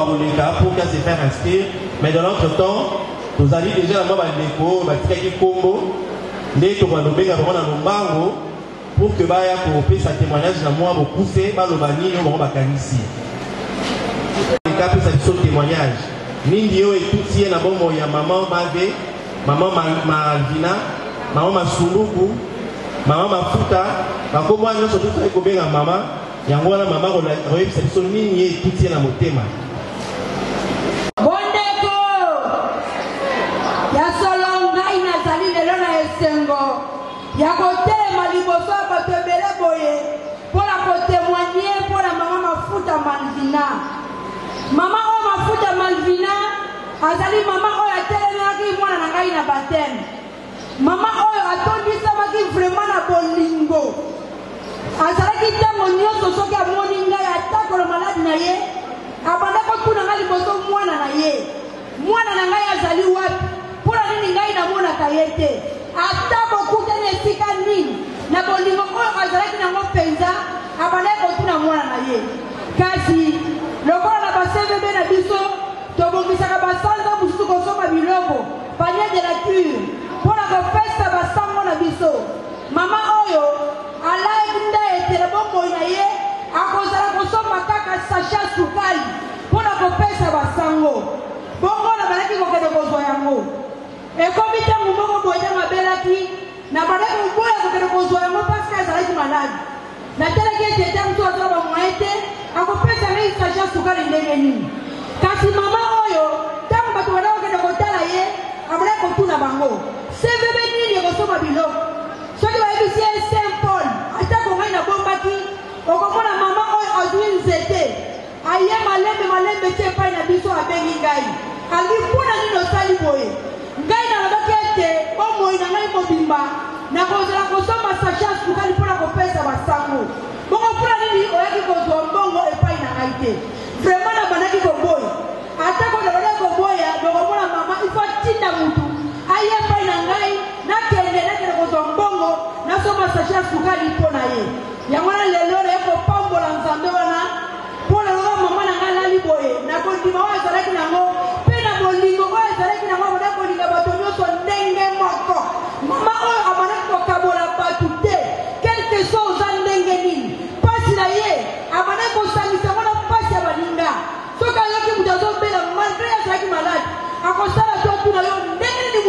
pour qu'elle se faire inscrire. Mais dans l'autre temps, nous allons déjà dans le déco, qui combo, pour que Baya pour sa témoignage dans moi pour pousser Balobani au Bakanisi. Les cas pour sa témoignage. Mindio et tout y est na bon ya maman Mavé, maman Malvina, maman Masulugu, maman Mafuta, comme moi nous surtout très combien maman, yango na maman roye sa biso nini et tout y est na motema. Bondeko ya solonga inazali lelo na esengo ya kotema liboso bato ebele boye mpona kotémoigner mpona mama Mafuta Malvina. Mama o Mafuta Malvina azali mama oyo atelemaki mwana na ngai na bateme. Mama oyo atondisamaki vraiment na bolingo. Azalaki ntango nyonso soki amoni ngai atakolo maladi na ye abanda kotuna ngai liboso mwana na ye. Mwana na ngai azali wapi? Mpona nini ngai namonaka ye te? Ata bokutani esika nini na bolingo oyo azalaki nango mpenza abandaki kotuna mwana na ye. Kasi lokola na basevb na biso tobongisaka basanza mosusu kosomba biloko panier de la cure mpona kopesa basango na biso. Mama oyo alaki nda etele bomoi na ye akozala kosomba kaka sacha sukali mpona kopesa basango. Bongo na balaki kokende kozwa yango ekomi ntango moko boye ntango abelaki na balaki moboya kokende kozwa yango parce que azalaki maladi. Natelaki ete ntango to azala bamoye te akopesa ngai sacha sukali ndenge nini. Kasi mama oyo ntango bato bana kokende kotala ye abalaki kotuna bango sevebe nini ekosomba biloko soki bayebisi ye Saint Paul atako ngai nabombaki okomona mama oyo azwi nzete aye malembe te epai na biso abengi ngai algi mpona nini osali boye. Ngai nalobaki ete bomoi na ngai mobimba nakozala kosomba sacha sukali mpona kopesa basango. Bongo mpona nini oyaki kozwa mbongo epai na ngai te? Vraiment nabandaki koboya atako nabandaki koboya nokomona mama ifo tinda mutu aye epai na ngai nakende kozwa mbongo nasomba sacha sukali mpona ye. Yango na lelo ekopambola nzambe wana mpona loka mama na ngai alali boye nakondima oyo ezalaki nango mpe na bolingo oyo ezalaki nango abandaki kolinga bato nyonso ndenge moko. Mama oyo abandaki kokabola bato te quelque chose oza ndenge nini mpasi na ye abandaki kosangisa ngo na mpasi ya baninga. Soki ayoki mutu azobela malgré azalaki maladi akosala to tuna yo ndenge nini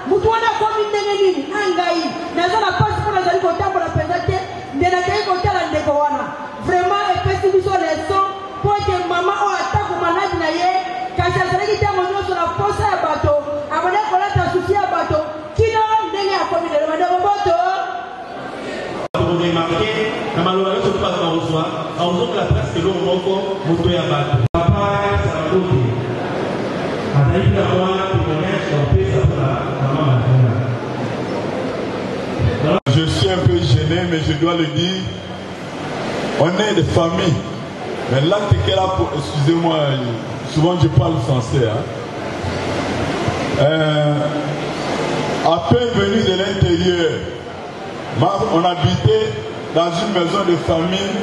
mutu wana akomi ndenge nini. Angai naza na mpasi mpo nazali kotambola mpenza te nde nakei kotala ndeko wana. Vraiment epesi biso leson mpo ete mama oyo atako maladi na ye kasi azalaki ntango nyonso na posa ya bato abandaki kolata susi ya bato kino ndenge akomi lelo madeko boto. Remarqué na maloba yoso to bato bakozwa aozokola presque eloko moko moto ya bato. Papa Sarakote azalaki na mwana témoignage opesa mpona mama Malvina. Je suis un peu gêné, mais je dois le dire. On est des familles. Mais l'acte qu'elle a, excusez-moi, souvent je parle français. À peine venu de l'intérieur, on habitait dans une maison de famille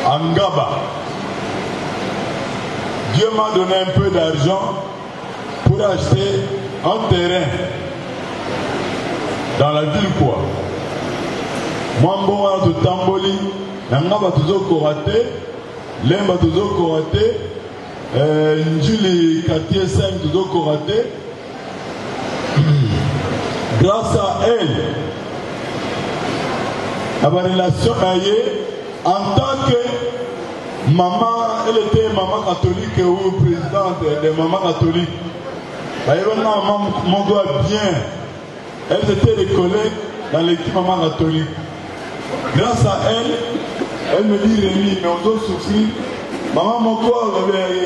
à Ngaba. Dieu m'a donné un peu d'argent pour acheter un terrain dans la ville quoi. Mambo de Tamboli, Nangaba Tuzo Korate, Lemba Tuzo Korate, Njuli Quartier 5 Tuzo Korate. Grâce à elle, à ma relation en tant que maman, elle était maman catholique ou présidente de maman catholique. Mon doigt bien. Elles étaient des collègues dans l'équipe maman catholique. Grâce à elle, elle me dit Rémi, mais on doit souffrir. Maman, mon corps,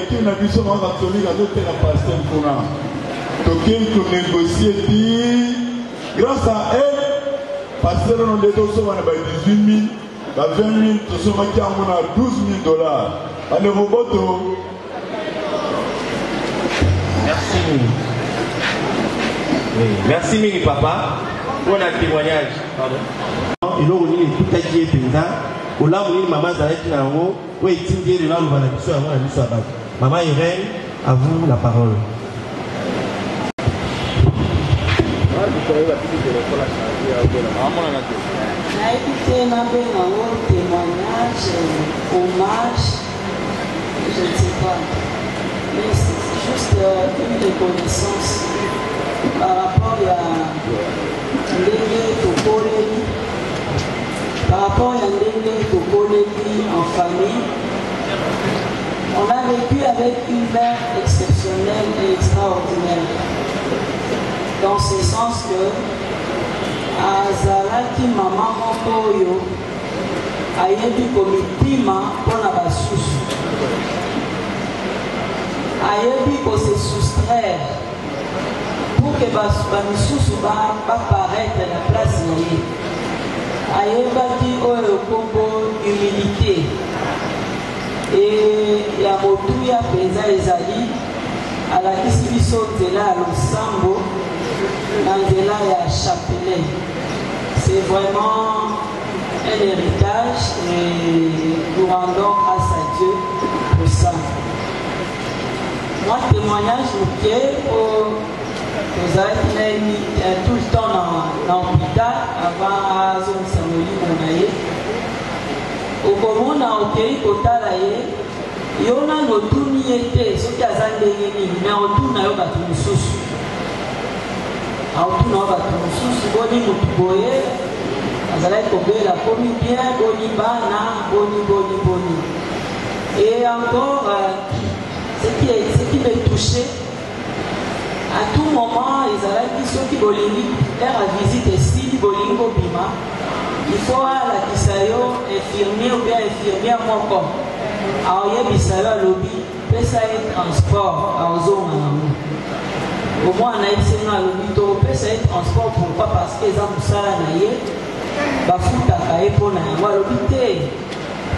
qui n'a vu son maman catholique, elle doit être pasteur pour nous. Donc, pour négocier, dit, grâce à elle, pasteur, on a 18 000, 20 000, tout ce qui a 12 000 $. Allez, vos bottes. Merci. Oui. Merci, Mimi Papa, pour le témoignage. Pardon. Et là, on est tout à fait pénal. Au là, on est maman Zalek Nango, où est-il dit là, on va la mission avant la mission à base. Maman Irène, à vous la parole. Témoignage, hommage, je ne sais pas. Mais c'est juste une reconnaissance par rapport à Ndenge Tokoleli, par rapport à Ndenge Tokoleli en famille. On a vécu avec une mère exceptionnelle et extraordinaire. Dans ce sens que azalaki maman moko oyo ayebi komipima mpona basusu, ayebi kose soustraire pour que bamisusu baparaître na place na ye. Ayebaki oyo kombo humilité e ya motuya mpenza ezali alakisi biso nzela ya losambo na nzela ya chapelet. C'est vraiment un héritage et nous rendons grâce à Dieu pour ça. Moi, témoignage vous avez tout le temps dans l'hôpital avant à zone Samouli Monaye. Au Komona, au Kei Kotala, Yona no tuni ete, ce qui a zandé, mais on tourne à Yobatumusus. On tourne à Yobatumusus, Boni Mutuboye, Azalai Kobela, Boni bien, Boni Bana, Boni. Et encore, ce qui m'a touché, à tout moment, ils ceux qui bolingi, faire la visite ici, Bolingo Bima, il faut à la Kisayo, infirmier ou bien infirmière, mon corps. Alors, il y a Bisayo lobby, mais ça est transport, à Ozon, au moins, on a essayé dans le lobby, mais ça est transport, pourquoi? Parce que les gens sont salariés, Bafuta, Kaepo, Naïwa, lobby,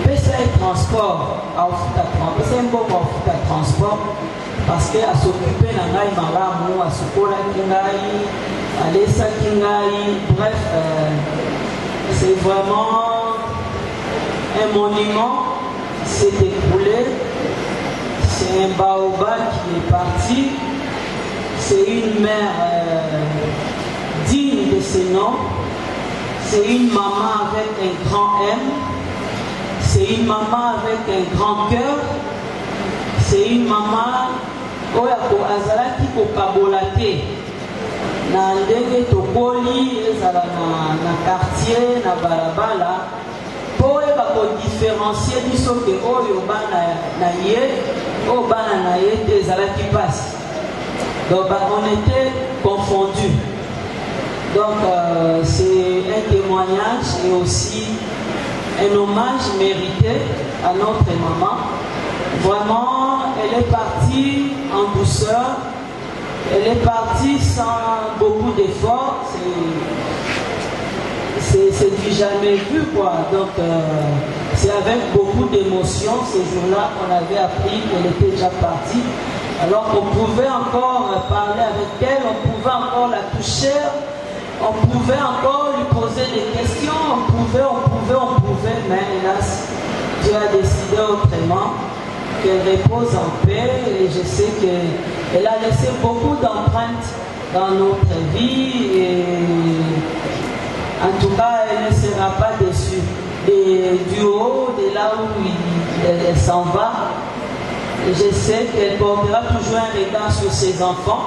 mais ça est transport, à Ofuta, c'est un bon transport. Parce qu'à s'occuper d'un gaï malamou, à Sokola Kingaï, à Lessa Kingaï, bref, c'est vraiment un monument qui s'est écroulé. C'est un baobab qui est parti. C'est une mère digne de ses noms. C'est une maman avec un grand M. C'est une maman avec un grand cœur. C'est une maman qui azalaki kokabolate na ndenge tokoli ezala na quartier na balabala po eba kodiférencier biso ke oyo bana na ye oyo bana na ye te ezalaki pasi. Donc on était confondus. Donc c'est un témoignage et aussi un hommage mérité à notre maman. Vraiment, elle est partie en douceur, elle est partie sans beaucoup d'efforts, c'est du jamais vu quoi. Donc c'est avec beaucoup d'émotion ces jours-là qu'on avait appris qu'elle était déjà partie. Alors on pouvait encore parler avec elle, on pouvait encore la toucher, on pouvait encore lui poser des questions, on pouvait, mais hélas, Dieu a décidé autrement. Qu'elle repose en paix et je sais qu'elle a laissé beaucoup d'empreintes dans notre vie et en tout cas elle ne sera pas déçue. Du haut, de là où elle s'en va, je sais qu'elle portera toujours un regard sur ses enfants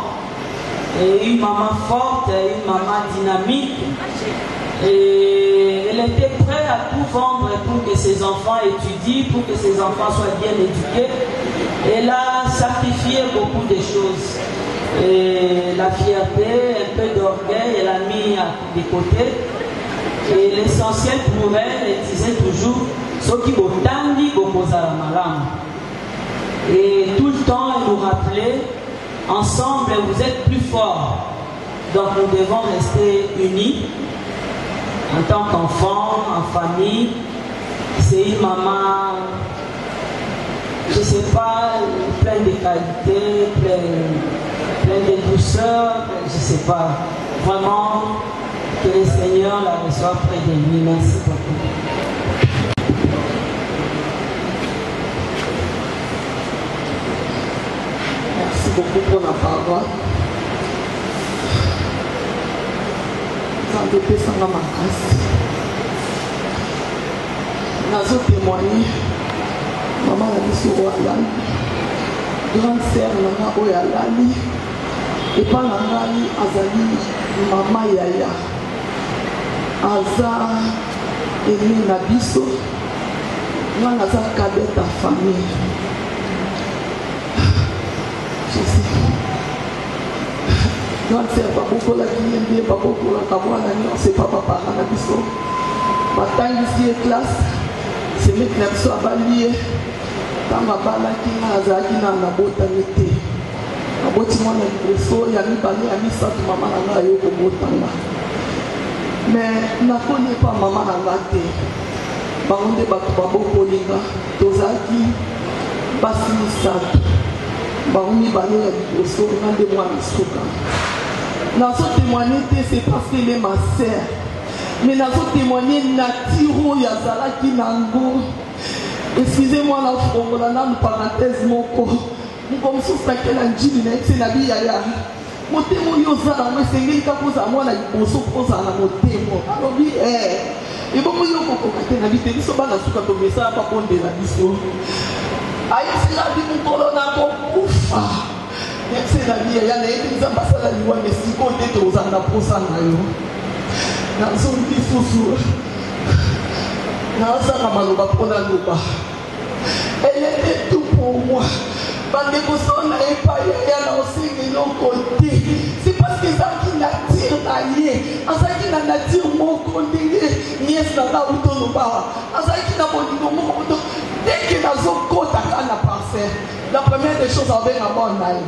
et une maman forte, une maman dynamique. Et elle était prête à tout vendre pour que ses enfants étudient, pour que ses enfants soient bien éduqués. Elle a sacrifié beaucoup de choses. Et la fierté, un peu d'orgueil, elle a mis de côté. Et l'essentiel pour elle, elle disait toujours, ce qui botandi, bokozala malam. Et tout le temps, elle nous rappelait, ensemble, vous êtes plus forts. Donc nous devons rester unis. En tant qu'enfant, en famille, c'est une maman, je ne sais pas, pleine de qualité, pleine de douceur, je ne sais pas. Vraiment, que le Seigneur la reçoive près de lui. Merci beaucoup. parole. Nzambe pesanga makasi. Nazo témoigner maman na biso oyo alali, grande sœur nanga oyo alali, epa na ngai azali mama yaya, aza ene na biso, ngai aza cadet ya famille. Grande sœur babokolaki ye nde babokolaka mwana nyonso epa bapara na biso, batangisi ye classe, semeki na biso abali ye, ntango abalaki nga azalaki na nabotami te, aboti mwana liboso ya mibale ya misato mama na nga ayo kobotanga, me nakoni epa mama na nga te, bango nde bato babokolinga, tozalaki basi misato, bango mibale ya liboso nga nde mwana suka. Nazo témoigner te, c'est parce qu'elle est ma sœur. Mais nazo témoigner natiro ya zalaki nango. Excusez-moi la fongola na parenthèse moko. Comme ça c'est la njili na c'est na bi ya. Motemo yo zala mo sengeli ka poza mwana liboso poza na motemo. Alobi et bon yo koko kate na bite biso bana suka to mesa pa konde na biso. Ayi sila bi mukolo na ko kufa. C'est la vie, il y a des ambassades à l'Iwan, mais si on était aux anapos, dans son petit fousou, dans sa ramaloba pour la louba. Elle était tout pour moi. Bande Bosson n'avait pas eu à lancer de nos côtés. C'est parce que ça qui n'attire d'ailleurs. En ça qui n'attire mon côté, nièce n'a pas eu ton bar. En ça qui n'a pas eu ton mot. Dès que dans son côté, à la parcelle, la première des choses avec un bon aïe.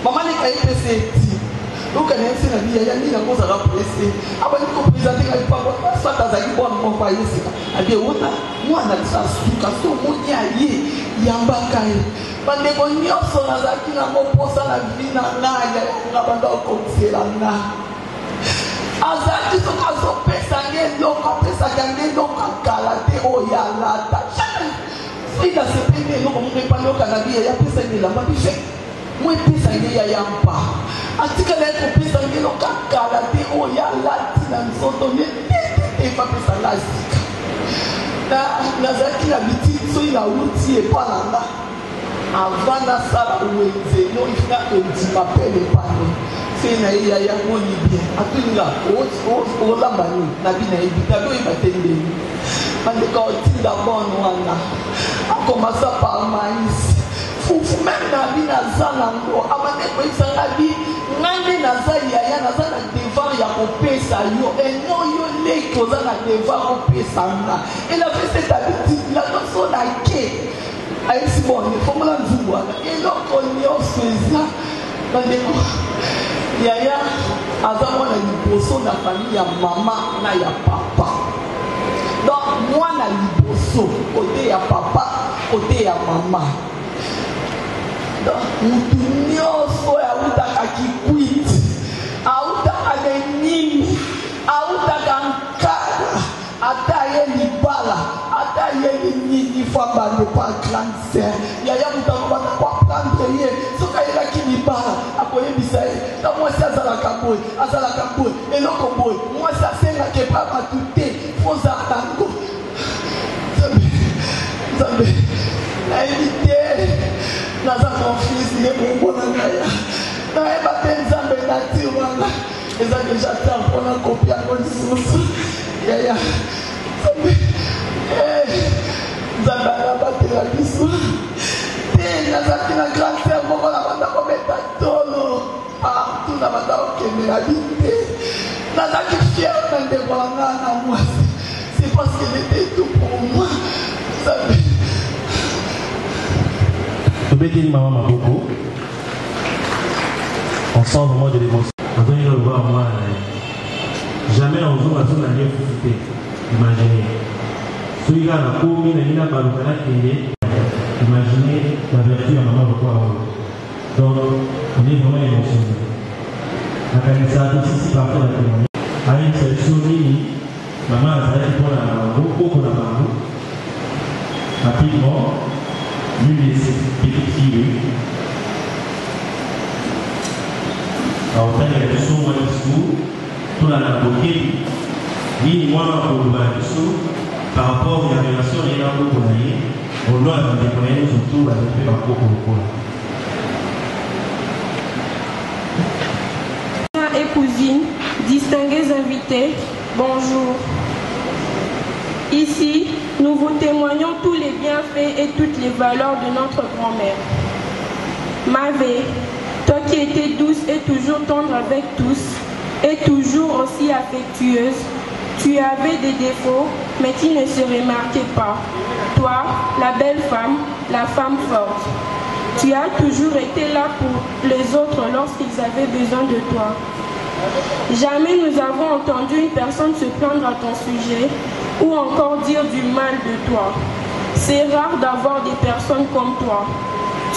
Maman n'est pas pressée. Donc elle est la vie, elle a mis la chose à la pressée. Après nous présenter la parole, soit dans un bon moment pas ici. Elle dit moi on a ça sous casso mon yaye yambakaye. Bande bonio so na zaki na moposa la vie na ya na banda ko tsela na. Azaki so kaso pesa ngendo ko pesa ngendo ko kala te o ya lata. Ida se pende no como que pano kana vie ya pesa ni la mabishe. Moi pesa nge ya yampa atika le ko pesa nge no kakala te o ya lati na msoto ne te pa pesa lasika na zaki na biti so ina uti e palanga avana sala uwenze no ifina enti mapele pano c'est na ya moni bien atulinga o la mani na bina ibita do ibatende ande ko tinda bon wana a commencer par maïs même na bi na zalango amane ko isanga bi ngande na za ya na za na devant ya kopesa yo et non yo le ko za na devant kopesa na et la fait cette habitude la notion na ke ai si bon il faut mala nzubwa et donc on y oseza bande ko ya aza mwana liboso na famille ya mama na ya papa donc mwana liboso côté ya papa côté ya mama. Mutu nyonso autaka kikwiti autaka lenini autaka nkala ata ye libala ata ye linini famba ne pas grande sœur yaya mutako bata kwa prendre ye soka yelaki libala akoyebisa ye na mwasi azalaka boye eloko boye mwasi asengaka epa bato te fozala tango nzambe nayebi te naza confise ye bongo na ngai nayeba te nzambe nati wana eza deja temps mpona kopi yango lisusu yaya nzambe anabatela biso te nazalaki na grande sœur moko na banda kobeta tolo partout na banda kokende na bi te nazalaki fier na ndeko na ngai na mwasi c'est parce qu'elle était tout pour moi nzambe. Tobeteli maman Maboko. On sent vraiment de l'émotion. Quand on le voit moi, jamais on joue à son allié fouté. Imaginez. Celui là, la commune, il a pas le canal qui imaginez la vertu à maman Maboko. Donc, on est vraiment émotionné. La canissa ici parfois la témoigner. À une section maman a dit pour la Maboko, pour la Maboko. Rapidement. L'une de ces petites filles, aotali ya biso mwa discours tolanda bokeli nini mwana akoloba na biso par rapport ya relation ye na koko na ye ondo ya bandeko na ye nyonso tu bazali mpe bakoko lokola. Et cousines, distingués invités, bonjour. Ici, nous vous témoignons tous les bienfaits et toutes les valeurs de notre grand-mère. Mavé, toi qui étais douce et toujours tendre avec tous, et toujours aussi affectueuse, tu avais des défauts, mais qui ne se remarquaient pas. Toi, la belle femme, la femme forte. Tu as toujours été là pour les autres lorsqu'ils avaient besoin de toi. Jamais nous avons entendu une personne se plaindre à ton sujet ou encore dire du mal de toi. C'est rare d'avoir des personnes comme toi.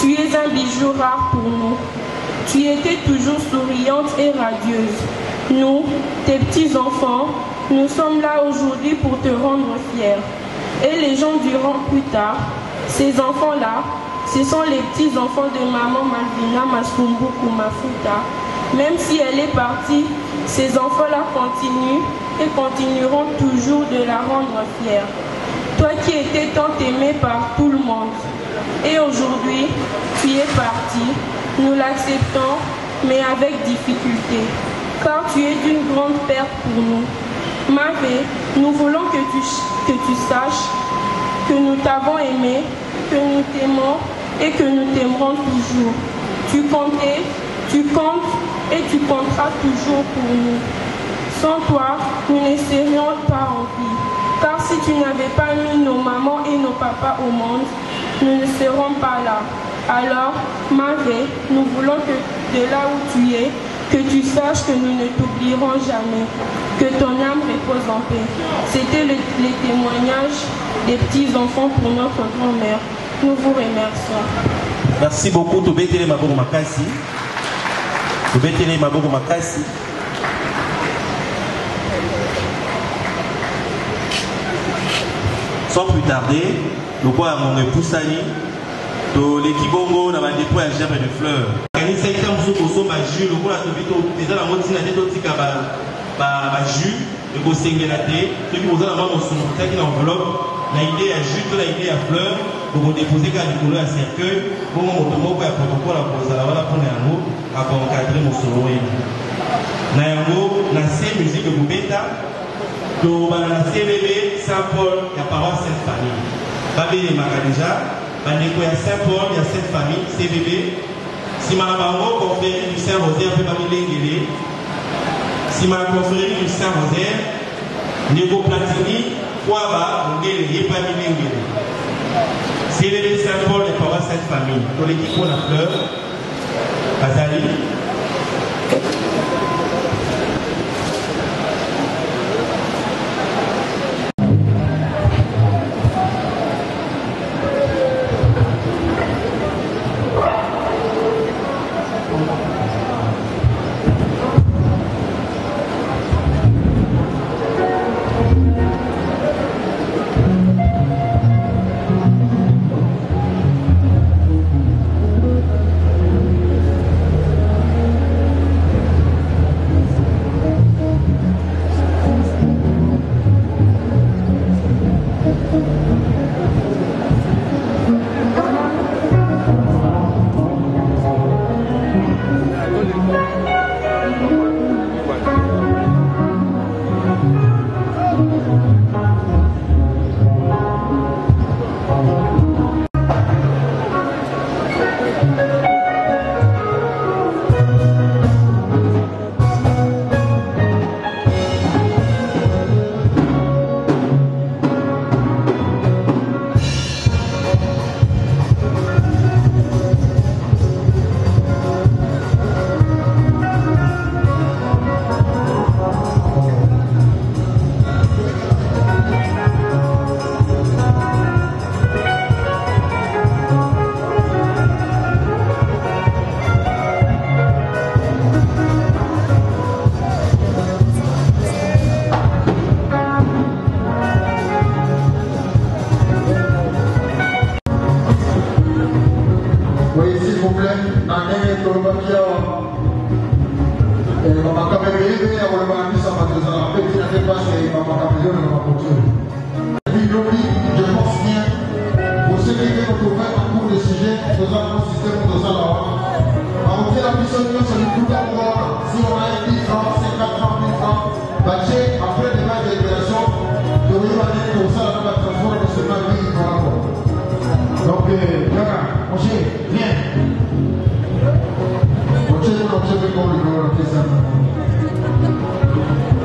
Tu es un bijou rare pour nous. Tu étais toujours souriante et radieuse. Nous, tes petits-enfants, nous sommes là aujourd'hui pour te rendre fier. Et les gens diront plus tard, ces enfants-là, ce sont les petits-enfants de maman Malvina Masumbuku Mafuta. Même si elle est partie, ces enfants-là continuent et continueront toujours de la rendre fière. Toi qui étais tant aimée par tout le monde. Et aujourd'hui, tu es parti. Nous l'acceptons, mais avec difficulté. Car tu es d'une grande perte pour nous. Mavé, nous voulons que tu saches que nous t'avons aimé, que nous t'aimons et que nous t'aimerons toujours. Tu comptais, tu comptes et tu compteras toujours pour nous. Sans toi, nous ne serions pas en vie. Car si tu n'avais pas mis nos mamans et nos papas au monde, nous ne serons pas là. Alors, Mavé, nous voulons que de là où tu es, que tu saches que nous ne t'oublierons jamais. Que ton âme repose en paix. C'était les témoignages des petits-enfants pour notre grand-mère. Nous vous remercions. Merci beaucoup. Tobetele Maboko Makasi. Tobetele Maboko Makasi. Sans plus tarder, nous voyons mon époux Sani, l'équipe Bongo dans le dépôt à gerbe de fleurs. Il s'agit d'un jus, le coup là, déjà la moitié de la tika jus, le coup singelaté, ce qui vous a la main sur une enveloppe, l'idée à jus, l'idée à fleurs, pour déposer quand il à cercueil, pour mon automobile à protocole à poser la voilà pour Nayango, à encadrer mon solo. Nayango, la C musique de Boubeta. Donc, la CBB, Saint-Paul, il y a paroisse Sainte-Famille. Babé et Magadéja, il y a Saint-Paul, il y a Sainte-Famille, CBB. Si ma bango confrérie du Saint-Rosaire, peut pas m'y si ma confrérie du Saint-Rosaire, Nego Platini, Kouaba, Ngele, il n'y a pas m'y CBB, Saint-Paul, et paroisse Sainte-Famille. Pour l'équipe pour la fleur, Azali. Je pense bien, pour ceux qui viennent retrouver un cours de sujet, nous allons un système de ça là. Alors, la mission de c'est le coup d'envoi. Si on a 10 francs, 50 francs, 1000 francs, après les matchs de libération, de revenir pour ça, on va transformer ce match par rapport. Donc, Yara, viens.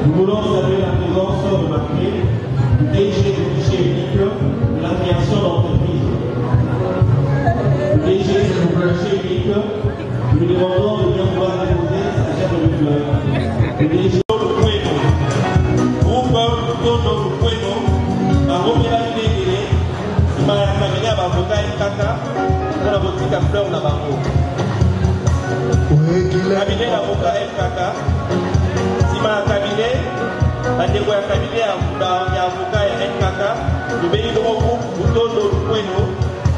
Nous voulons saluer la présence remarquée du DG du guichet unique de la création d'entreprise. Le DG du guichet unique, nous lui demandons de bien pouvoir déposer sa chaire de fleur. Le DG de Pueno, groupe Tono de Pueno, a remis la vidéo, il m'a amené à Bavoka et Kaka pour la boutique à fleurs de Bavo. Cabinet d'avocat FKK, si ma cabinet, la dégo ya cabinet ya avocat ya FKK, le béni de mon groupe, Bouton de Pueno,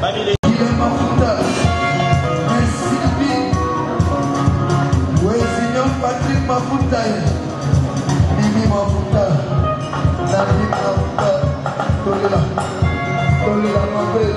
Mamile. Patrick Mafuta, Mimi Mafuta, Nani Mafuta, Tolela, Mabel.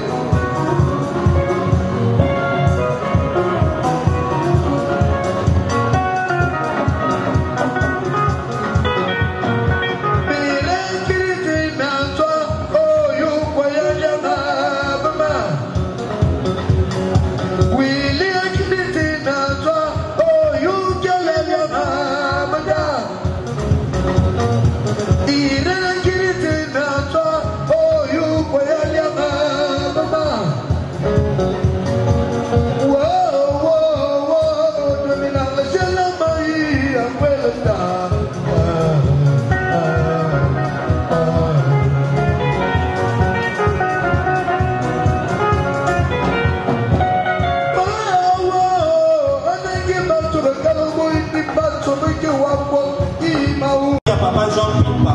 Papa Jean Pimpa.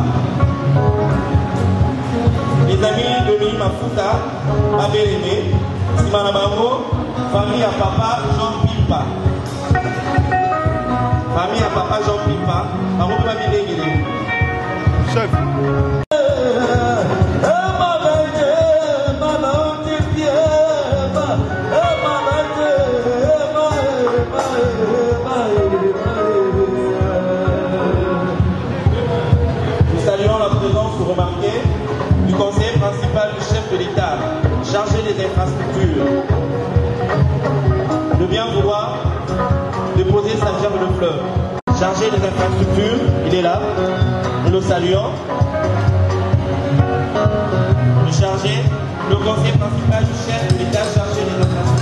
Les amis de Louis Mafuta, ma belle-aimée, Simana Bango, famille à Papa Jean Pimpa. Famille à Papa Jean Pimpa, Bango de ma belle-aimée. Chef. Remarqué du conseiller principal du chef de l'État chargé des infrastructures de bien vouloir déposer sa gerbe de fleurs. Chargé des infrastructures, il est là, nous le saluons. Le chargé, le conseiller principal du chef de l'État chargé des infrastructures.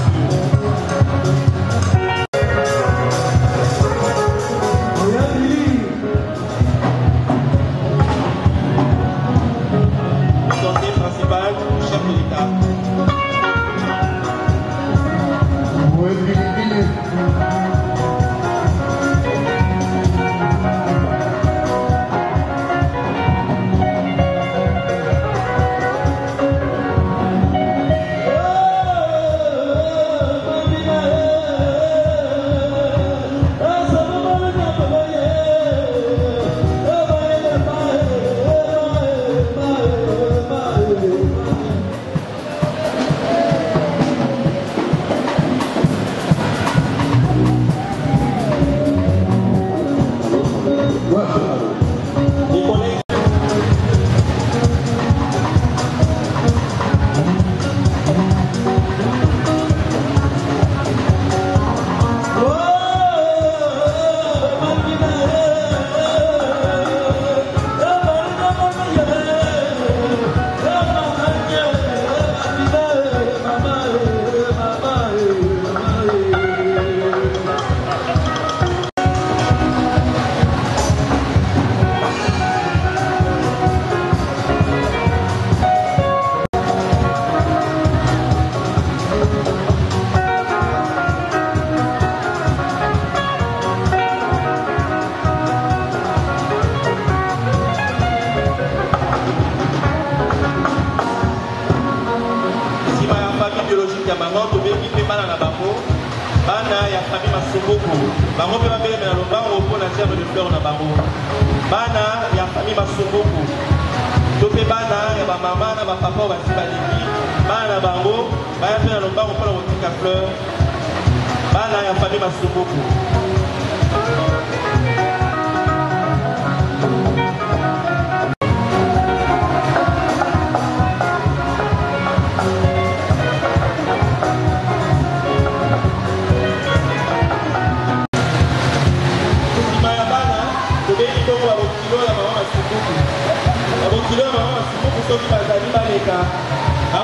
bana ya famille Masumbuku bango pe babele na lombango pour la gerbe de fleur na bango bana ya famille Masumbuku to pe bana ya ba mama na ba papa ba tibaliki bana bango baya pe na lombango pour la botika fleur bana ya famille Masumbuku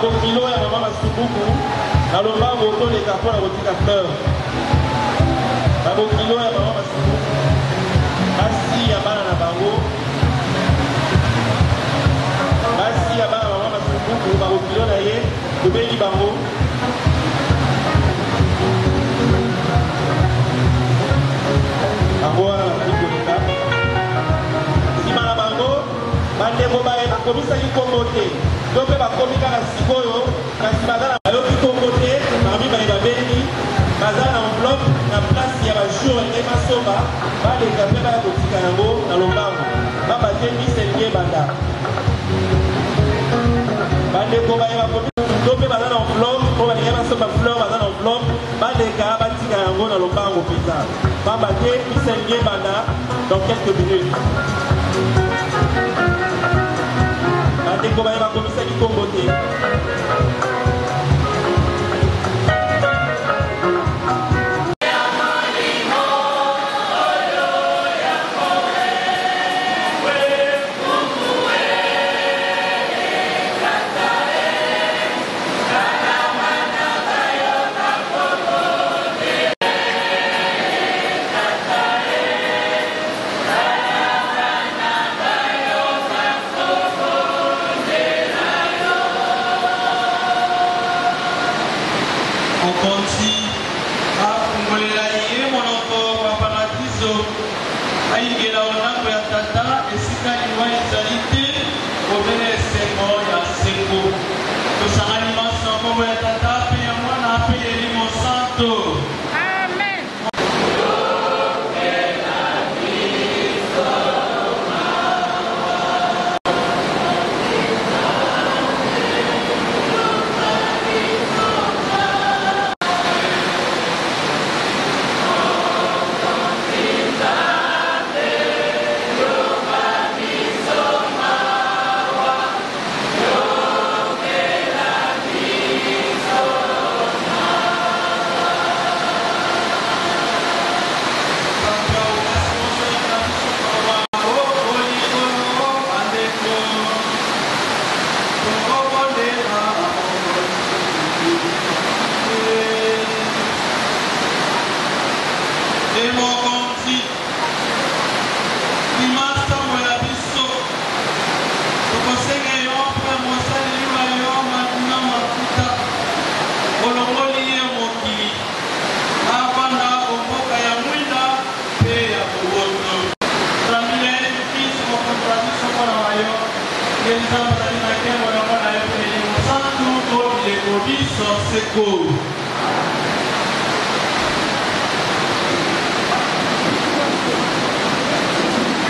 abokilo ya mama Masumbuku na lombango otoleka mpo na kotika fleur abokilo ya mama Masumbuku basi ya bana na bango basi ya bana mama Masumbuku babokilo na ye tobeli bango bango wana bazali koleka nsima na bango bandeko baye bakomisaki kombo te to mpe bakomi kaka sikoyo kasi baza na bayoki kombo te parmi baye babeli baza na enveloppe na place ya bajour ete basomba baleka mpe baya kotika yango na lombango babate miselenge banda bandeko baye bakomi to mpe baza na enveloppe mpo balingi basomba fleur baza na enveloppe baleka batika yango na lombango mpenza babate miselenge banda dans quelques minutes bandeko baye bakomisaki kombo te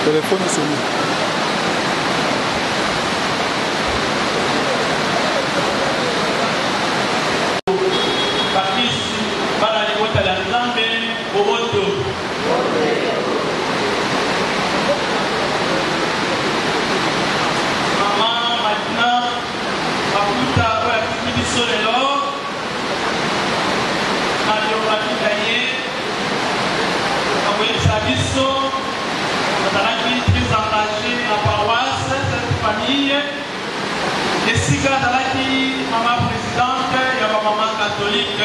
Téléphone sonné. Et si Gadalaki, maman présidente, il y a ma maman catholique.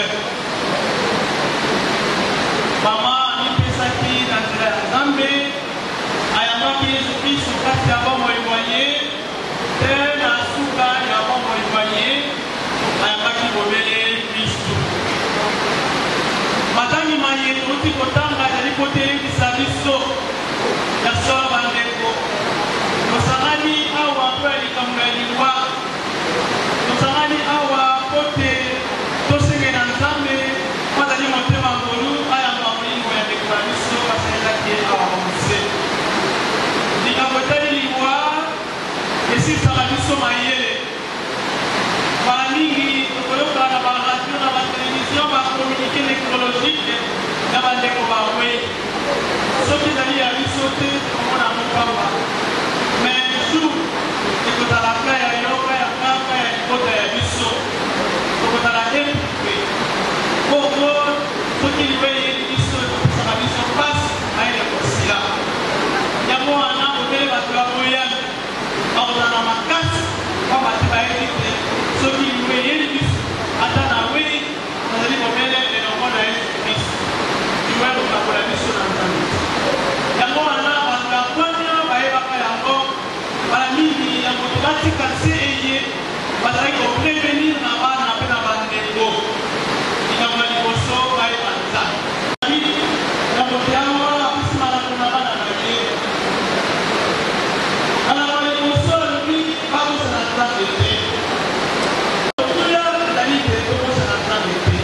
Maman, ni pesaki, dans Zambé, ayamaki Jésus-Christ, il y a bon moyen, tel à Souka, il y a bon moyen, ayamaki Bobele, Christ. Madame Maye, tout le temps, il y a des côtés qui s'habillent, la soeur Bandeko. Nous avons dit, awa, nous avons dit, awa, na bandeko bawe soki ezali ya biso te tokomona mopamba mais jour ekotalaka ya yoka ya kaka ya libota ya biso tokotala epupe koko soki libe eyeli biso ekopesaka biso mpasi ayele kosila yango wana obele bato ya boyani bakozala makasi mpo bato bayebi te soki libe eyeli biso ata na wei nazali komele elongo na yesu kristo liwe lokakola biso na nzambe yango wana bato ya kwanya bayebaka yango bala mingi yango tobatika se eye bazalaki koprevenir na bana mpe na bandeko likambo ya liboso bayeba nzambe yango yango apesimalako na bana na ye alaka liboso alobi babosana nzambe te otuya ezali te tobosana nzambe te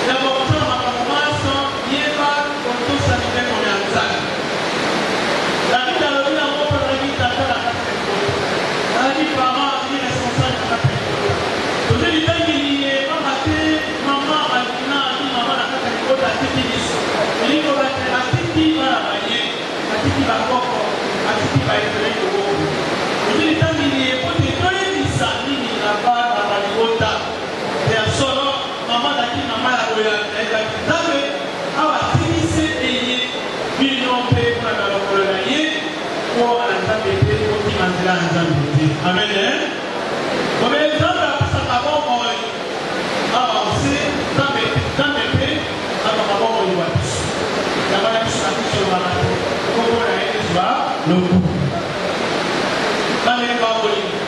yango kosala makambo maso yeba kotosa mibeko ya nzambe david alobi yango mpe azalaki tata na kati ya ekolo azalaki parent azali responsable na kati ya ekolo tozeli tangeli ye mama te mama alina ali mama na kati ya ekolo atiki biso elingo bate atiki bana baye atiki bakoko atiki baezali koboko tozeli tangeli ye po te toyebisa nini na bana balibota ya solo mama azalaki mama ya oyo ezalaki nzambe awa atikise eye bino mpe mpona lokolo na ye po ala nzambe te otima nzela ya nzambe te amen obe nzambe apesaka bomoi awa ose nzambe mpe akaka bomoi wa biso yango na biso na biso olobaka te kombo na ye ezwa loku bandeko babolingo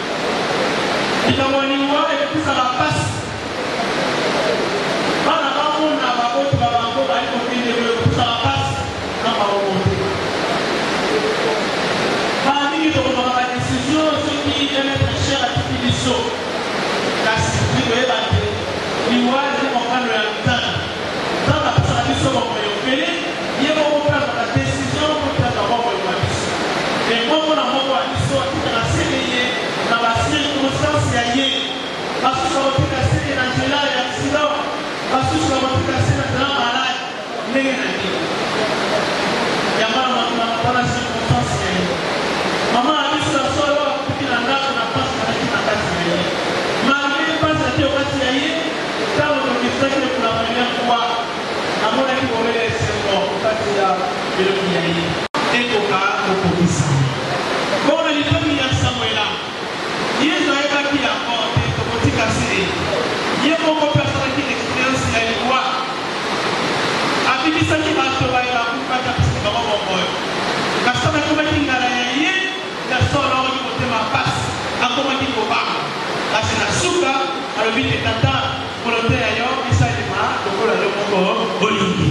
likambo lingwa ekopesaka mpasi bana bamona baboti babango bali kokende ekopesaka mpasi na bango te bana mingi tokozaka badesizio soki emetre cher atiki biso kasi toyeba te liwa ezali mokano ya nzambe nzambe apesaka biso bomoi opele ye moko mpe azaka desizio kotiaka bomoi wa biso e moko na moko ya biso atikaka sele ye na bacirconstance ya ye basusu bakotika sele na nzela ya aksida basusu bakotika sele na nzela malade ndenge na nini yango wana circonstance ya ye mama ya biso ya solo akutiki na ndako na pasi alaki na kati na ye malgré pasi ati okati ya ye ntango tokisaki lekula première fois amonaki bomele esengo okati ya elongi ya ye ekoka kokokisa mpona litomi ya samuela yesu ayebaki yango te tokotika se ye moko mpe asalaki expérience ya liwa abibisaki bato bayebakukaki apesaki bango bomoi kasi sana akomaki ngala ya ye ya solo akoki motema pasi akomaki kobanga kasi na suka alobi te tata volonté ya yo esalema lokola yo moko olingi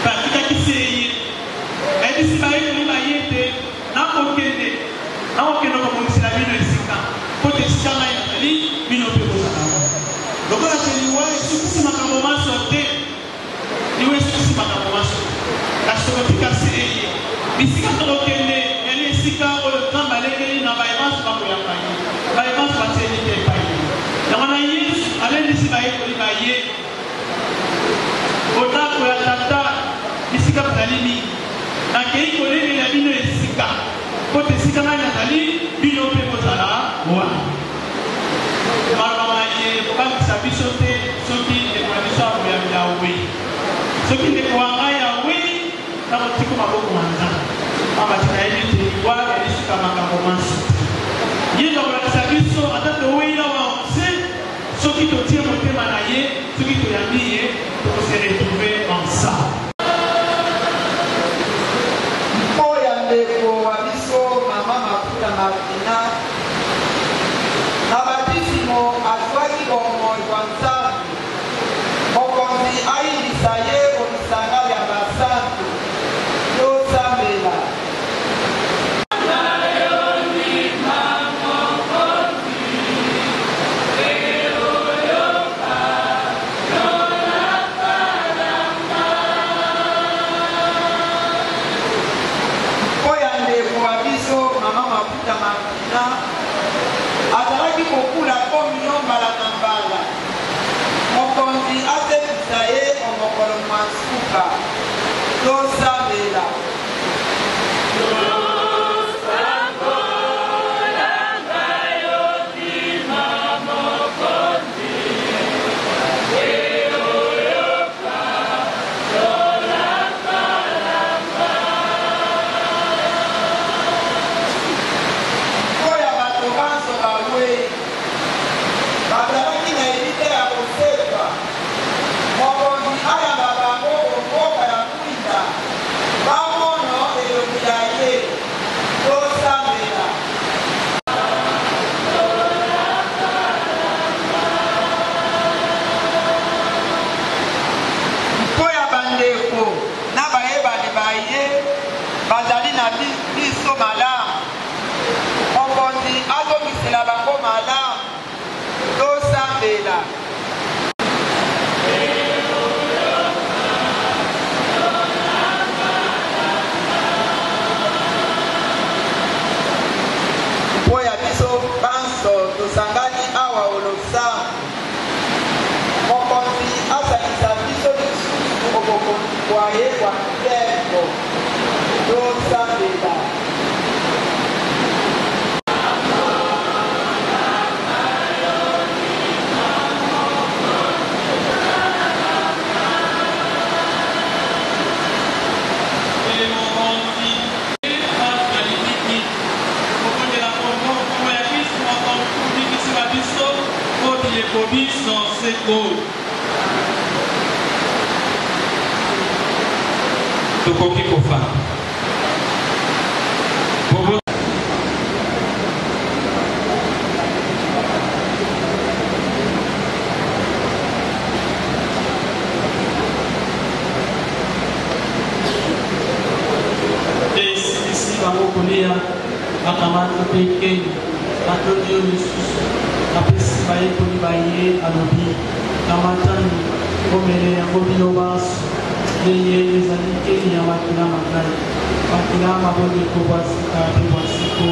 batikaki se ye ayebisi bayekoli baye te nakokende komonisela bino esika po te esika ngai nazali bino mpe kozala lokola te liwa esukisi makambo maso te liwa esukisi makambo maso kasi tokotika se eye bisika tokokende eli esika oyo nzambe alengeli na bayebanso bakoyamba ye bayebanso batieli te epai yango na yesu alendisi bayekoli baye ondako ya tata bisika bazali mingi nakei kolengela bino esika po te esika ngai nazali bino mpe kozala wana malobama ye kobangisa biso te soki ndeko na biso akoyami ya wei soki ndeko wa ngai ya wei nakotiko maboko ma nzambe mabati nayebi te liwa elisuka makambo manso ye nakolakisa biso ata towei awa se soki totie motema na ye soki toyambi ye tokose retrouve ensemble mpo ya ndeko wa biso mama mafuta martina na batisimo azwaki bomoi kwa nzambe mokonzi ayibisa ye komisanga ya basantu yosambela tosambela. Bazali na biso malamu mokonzi azongisela bango malamu tosambela. mpo ya biso banso tosangani awa olosambu mokonzi asangisa biso lisusu obokonzi bwaye bwa tembo tosambela. Tokoki kofa. Ici bango kolia akamata pekeni atolio lisusu apesi baye koni baye alobi kamatani komele yango bino baso yeye ezali keni ya makila makai makila mabondeko bwasika mpe bwasiko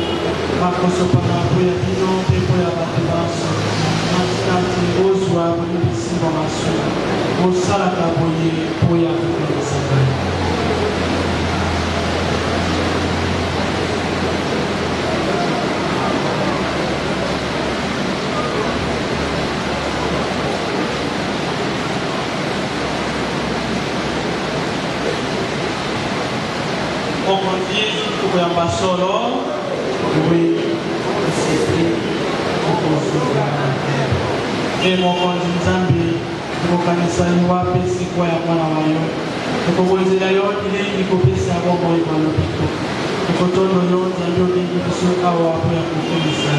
bakosopana mpo ya bino mpe mpo ya bato baso matikati ozwa bolibisi bwa masumu osalaka boye mpo ya kokelisa ngai. Mokonzi tukuyamba solo oui c'est et mokonzi nzambe tukokanisa yo apesi kwa ya mwana wayo tukobonzela yo ilengi kopesa bongo emalobiko tukotondo yo nzambe olingi biso awa po ya kokomisa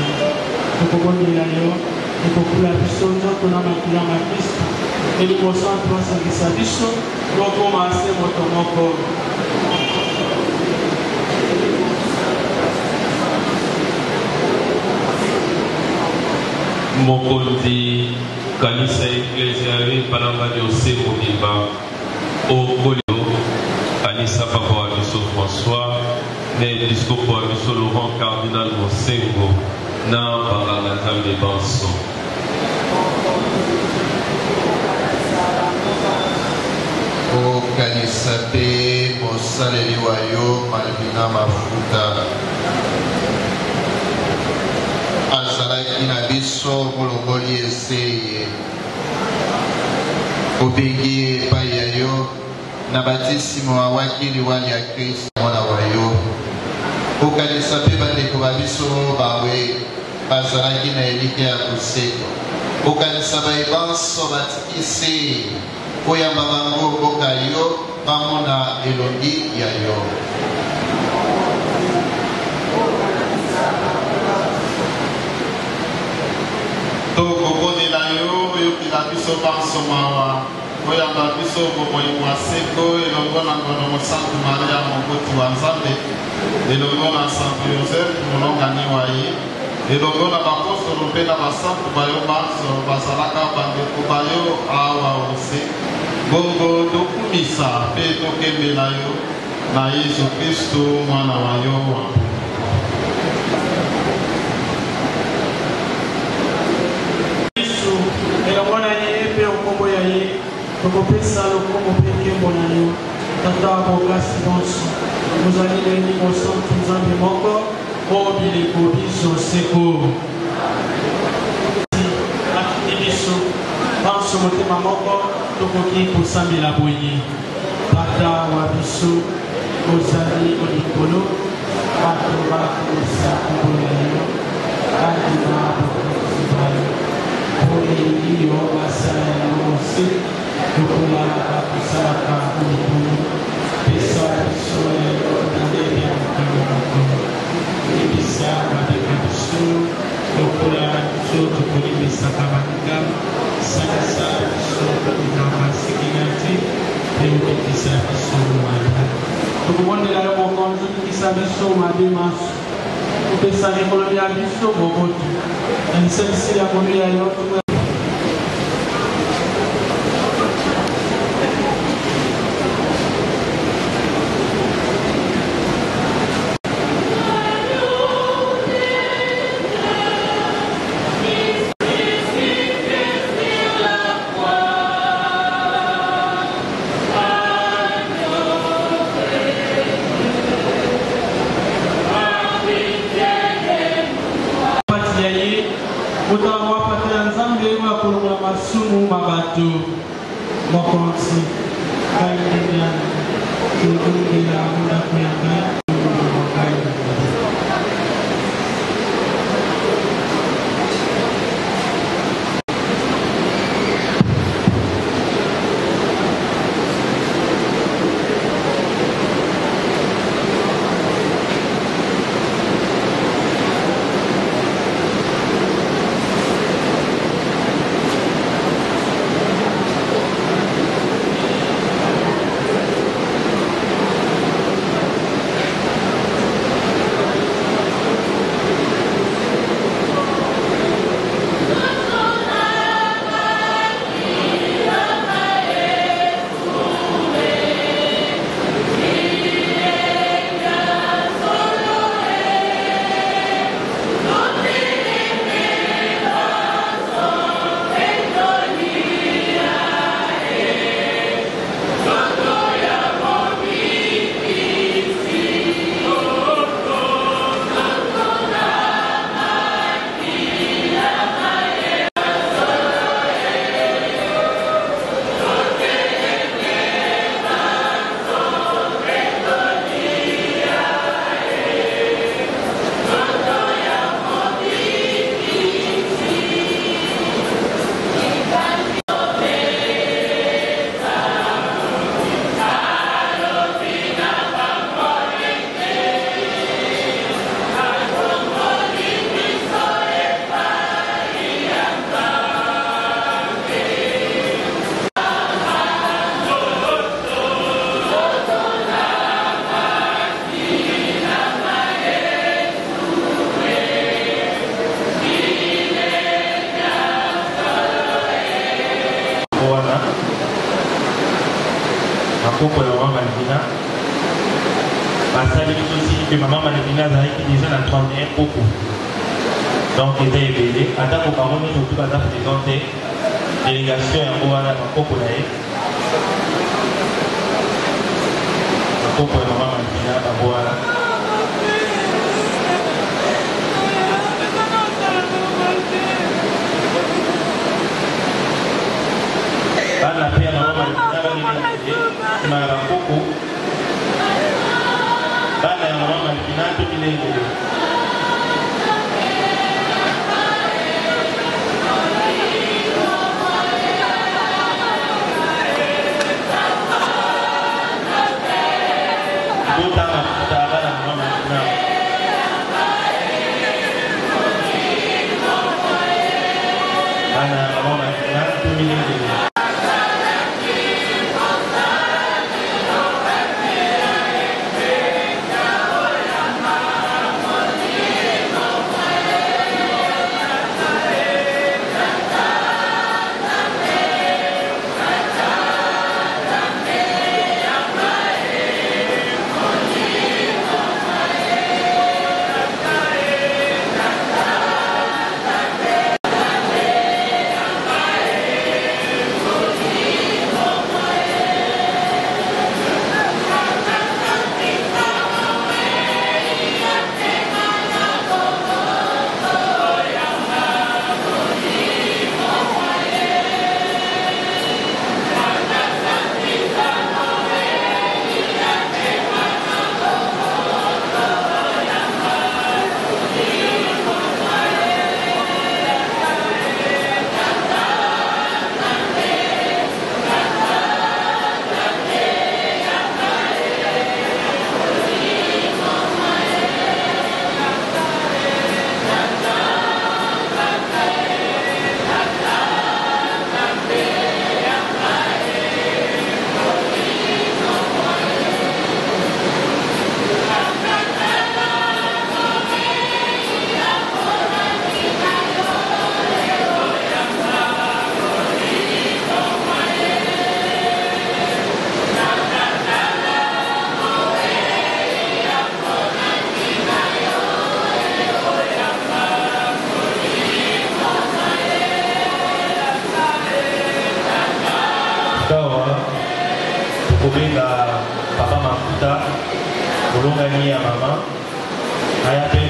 tukobondela yo ekokula biso nzoto na makila ma kristo eliboso atwasangisa biso lokoma se moto moko. Mokonzi kanisa eklesia palanga diose mobimba okolio kanisa papa wa biso François ne biskopo wa biso Laurent Cardinal Mosengo na balanga nzambe banso. Kanisa pe mosaleli wa yo Malvina Mafuta azalaki na biso molongoli eseye obengi epai ya yo na batisimo awaki liwali ya Kristo mwana wa yo. Okanisa mpe bandeko ba biso bawe bazalaki na elike ya koseko. Okanisa bayebanso batikisi koyamba bango boka yo bamona elongi ya yo. tokobonela yo oyokela biso bansomawa koyamba biso bomoi mwa seko elongo na ngono mosantu maria mokoti wa nzambe elongo na santu yosefu molongani wa ye elongo na bapostolo mpe na basantu bayo banso bazalaka bandeko bayo awa ose bongo tokumisa mpe tokembela yo na Yesu Kristo mwana wa yo wa elongo na ye mpe okombo ya ye tokopesa lokombo mpe nkembo na yo tata bokasi bonso mozali leni mosantu nzambe moko oyo bileko biso seko atindi biso banso motema moko tokoki kosambela boye tata wa biso ozali olikolo bato bakosa kobolela bandima bokosibala oyeyo basala yango se lokola bakosalaka olikolo pesa biso lelo na ndenge ya mokili mokolo ebisa babeka biso lokola biso tokolimesaka baninga salisa biso na masikina te mpe okitisa biso mabe tokobondela yo mokonzi okitisa biso mabe maso kopesa likolo ya biso boboto na lisalisi ya kolo ya yo masumu mabato mokonzi kainena kudungila muda kuyanga Pour la maman Malvina, parce que maman Malvina a été déjà dans 31 beaucoup. Donc, il était élevé. À ta parole, nous sommes tous à présenter délégation à Boana, à Coco Nae. À Coco et maman Malvina, à Boana. Bana pia maman Malvina, na Coco. Bana ya maman Malvina, tout il est élevé. kobenga papa Mafuta bolongani ya mama aya pe.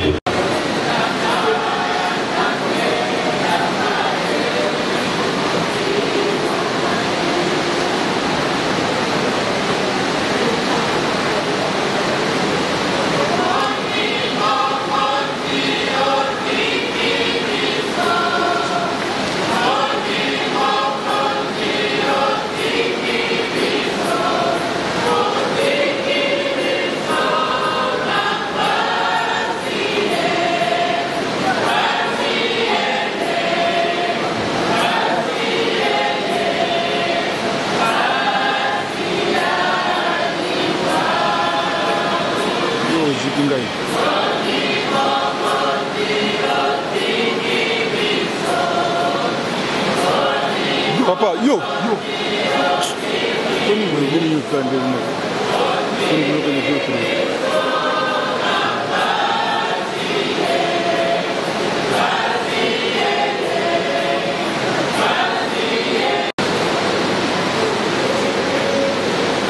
Papa, yo.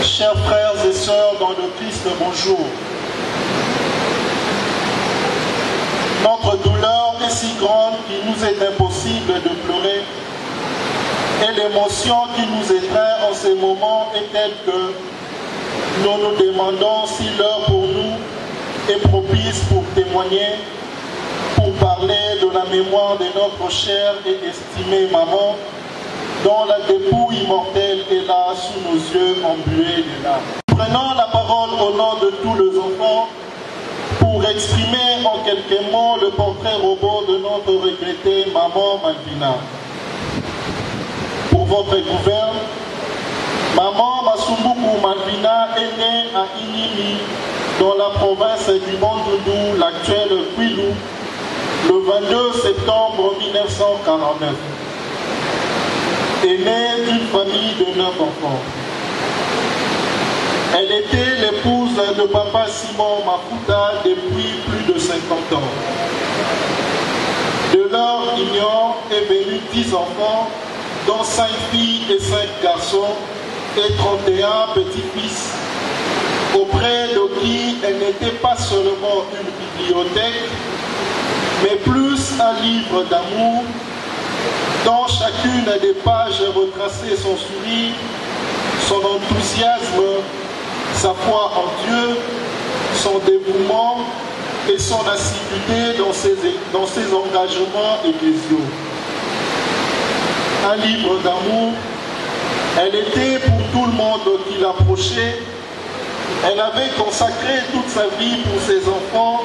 Chers frères et sœurs dans le Christ, bonjour. Notre douleur est si grande qu'il nous est impossible de pleurer. Et l'émotion qui nous étreint en ces moments est telle que nous nous demandons si l'heure pour nous est propice pour témoigner, pour parler de la mémoire de notre chère et estimée maman, dont la dépouille immortelle est là sous nos yeux embués de larmes. Prenons la parole au nom de tous les enfants pour exprimer en quelques mots le portrait robot de notre regrettée maman Malvina. Pour votre gouverne, maman Masumbuku Malvina est née à Inimi, dans la province du Bandundu, l'actuel Kwilu, le 22 septembre 1949. Est née d'une famille de 9 enfants. Elle était l'épouse de papa Simon Mafuta depuis plus de 50 ans. De leur union est venu 10 enfants, dont 5 filles et 5 garçons, et 31 petits-fils, auprès de qui elle n'était pas seulement une bibliothèque, mais plus un livre d'amour, dans chacune des pages retraçait son sourire, son enthousiasme, sa foi en Dieu, son dévouement et son assiduité dans ses engagements ecclésiaux. Un livre d'amour, elle était pour tout le monde qui l'approchait. Elle avait consacré toute sa vie pour ses enfants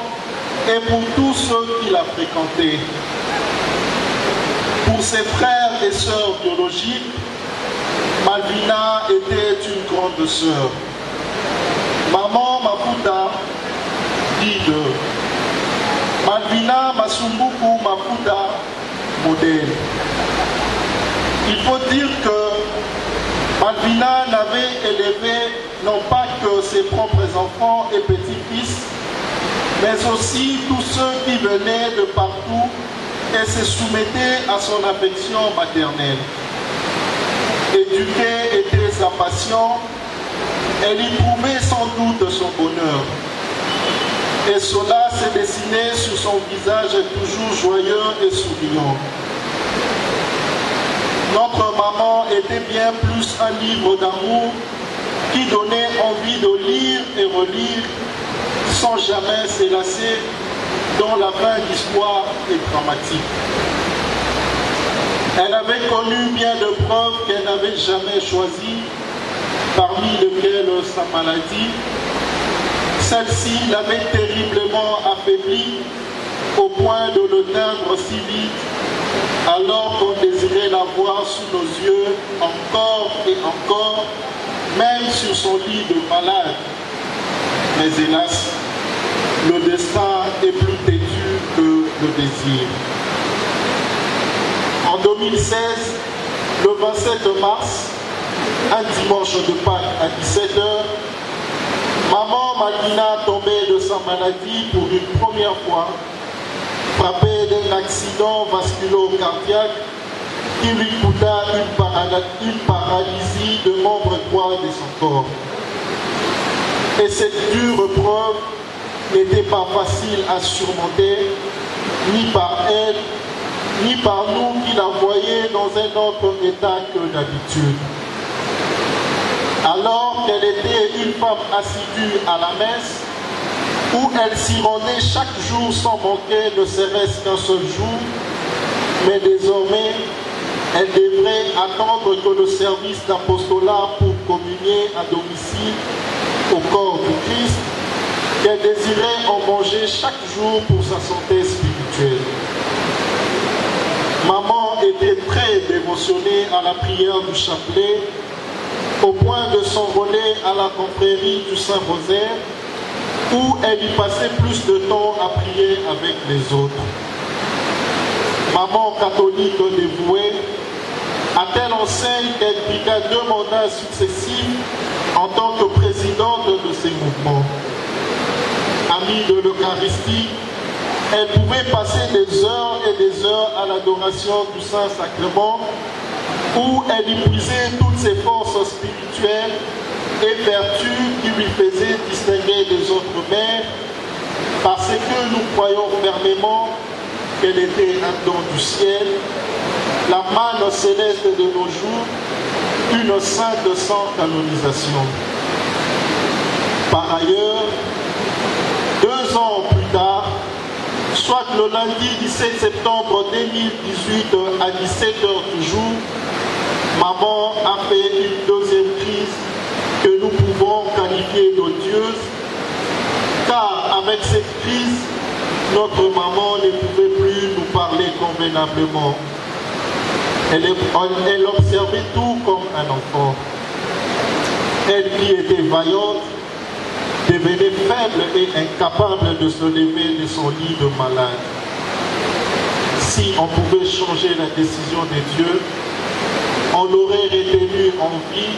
et pour tous ceux qui la fréquentaient. Pour ses frères et sœurs biologiques, Malvina était une grande sœur. Maman Mafuta dit de Malvina Masumbuku Mafuta, modèle. Il faut dire que Malvina n'avait élevé non pas que ses propres enfants et petits-fils, mais aussi tous ceux qui venaient de partout et se soumettaient à son affection maternelle. Éduquer était sa passion, elle y trouvait sans doute son bonheur. Et cela s'est dessiné sur son visage toujours joyeux et souriant. Notre maman était bien plus un livre d'amour qui donnait envie de lire et relire sans jamais s'élasser, dont la fin d'histoire est dramatique. Elle avait connu bien de preuves qu'elle n'avait jamais choisies, parmi lesquelles sa maladie. Celle-ci l'avait terriblement affaiblie au point de le teindre si vite, alors qu'on désirait la voir sous nos yeux encore et encore, même sur son lit de malade. Mais hélas, le destin est plus têtu que le désir. En 2016, le 27 mars, un dimanche de Pâques à 17h, maman Malvina tombait de sa maladie pour une première fois, frappée d'un accident vasculo-cardiaque qui lui coûta une paralysie de membre droit de son corps. Et cette dure preuve n'était pas facile à surmonter, ni par elle, ni par nous qui la voyions dans un autre état que d'habitude. Alors qu'elle était une femme assidue à la messe, où elle s'y rendait chaque jour sans manquer ne serait-ce qu'un seul jour, mais désormais, elle devrait attendre que le service d'apostolat pour communier à domicile au corps du Christ, qu'elle désirait en manger chaque jour pour sa santé spirituelle. Maman était très dévotionnée à la prière du chapelet, au point de s'enrôler à la confrérie du Saint-Rosaire, où elle y passait plus de temps à prier avec les autres. Maman catholique dévouée, à telle enseigne qu'elle piqua 2 mandats successifs en tant que présidente de ces mouvements. Amie de l'Eucharistie, elle pouvait passer des heures et des heures à l'adoration du Saint-Sacrement, où elle y puisait toutes ses forces spirituelles et vertus qui lui faisaient distinguer des autres mères, parce que nous croyons fermement qu'elle était un don du ciel, la manne céleste de nos jours, une sainte sans canonisation. Par ailleurs, 2 ans plus tard, soit le lundi 17 septembre 2018 à 17h toujours, maman a fait une deuxième crise que nous pouvons qualifier d'odieuse, car avec cette crise, notre maman ne pouvait plus nous parler convenablement. Elle observait tout comme un enfant. Elle qui était vaillante, devenait faible et incapable de se lever de son lit de malade. Si on pouvait changer la décision de Dieu, on l'aurait retenue en vie,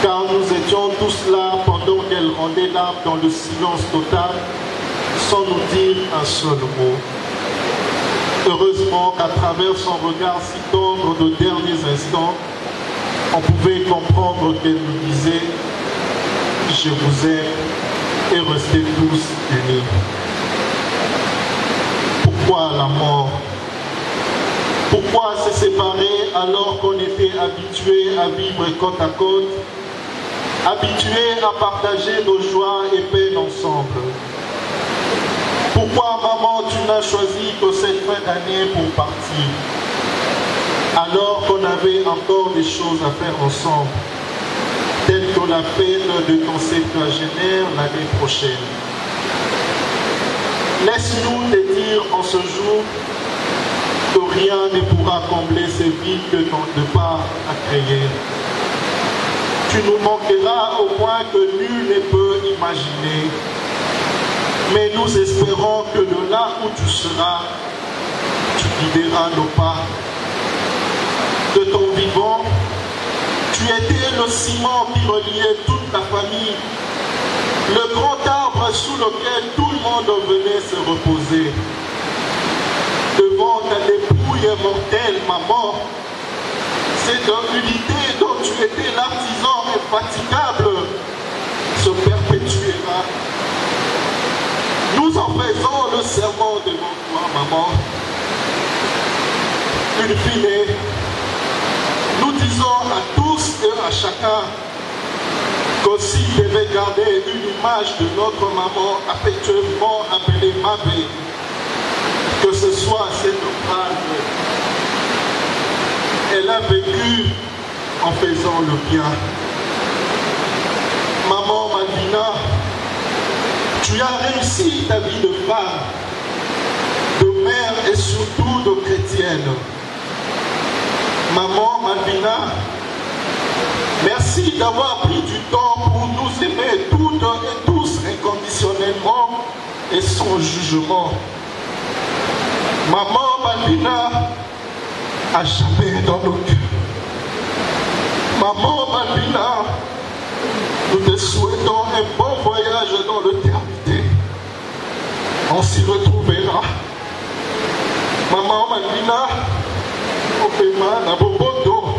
car nous étions tous là pendant qu'elle rendait l'âme dans le silence total, sans nous dire un seul mot. Heureusement qu'à travers son regard si tendre de derniers instants, on pouvait comprendre qu'elle nous disait « Je vous aime et restez tous unis ». Pourquoi la mort? Pourquoi se séparer alors qu'on était habitués à vivre côte à côte, habitués à partager nos joies et peines ensemble? Pourquoi, maman, tu n'as choisi que cette fin d'année pour partir, alors qu'on avait encore des choses à faire ensemble, telles que la fête de ton septuagénaire l'année prochaine? Laisse-nous te dire en ce jour que rien ne pourra combler ces vides que ton départ a créées. Tu nous manqueras au point que nul ne peut imaginer. Mais nous espérons que de là où tu seras, tu guideras nos pas. De ton vivant, tu étais le ciment qui reliait toute ta famille, le grand arbre sous lequel tout le monde venait se reposer. Devant ta dépouille mortelle, maman, cette unité dont tu étais l'artisan infatigable se perpétuera. Nous en faisons le serment devant toi, maman. In fine, nous disons à tous et à chacun que s'il devait garder une image de notre maman affectueusement appelée Mabé, que ce soit cette phrase, elle a vécu en faisant le bien. Maman Malvina, tu as réussi ta vie de femme, de mère et surtout de chrétienne. Maman Malvina, merci d'avoir pris du temps pour nous aimer toutes et tous inconditionnellement et sans jugement. Maman Malvina, à jamais dans nos cœurs. Maman Malvina, nous te souhaitons un bon voyage dans l'éternité. On s'y retrouvera. Maman Malvina, Opema na Boboto.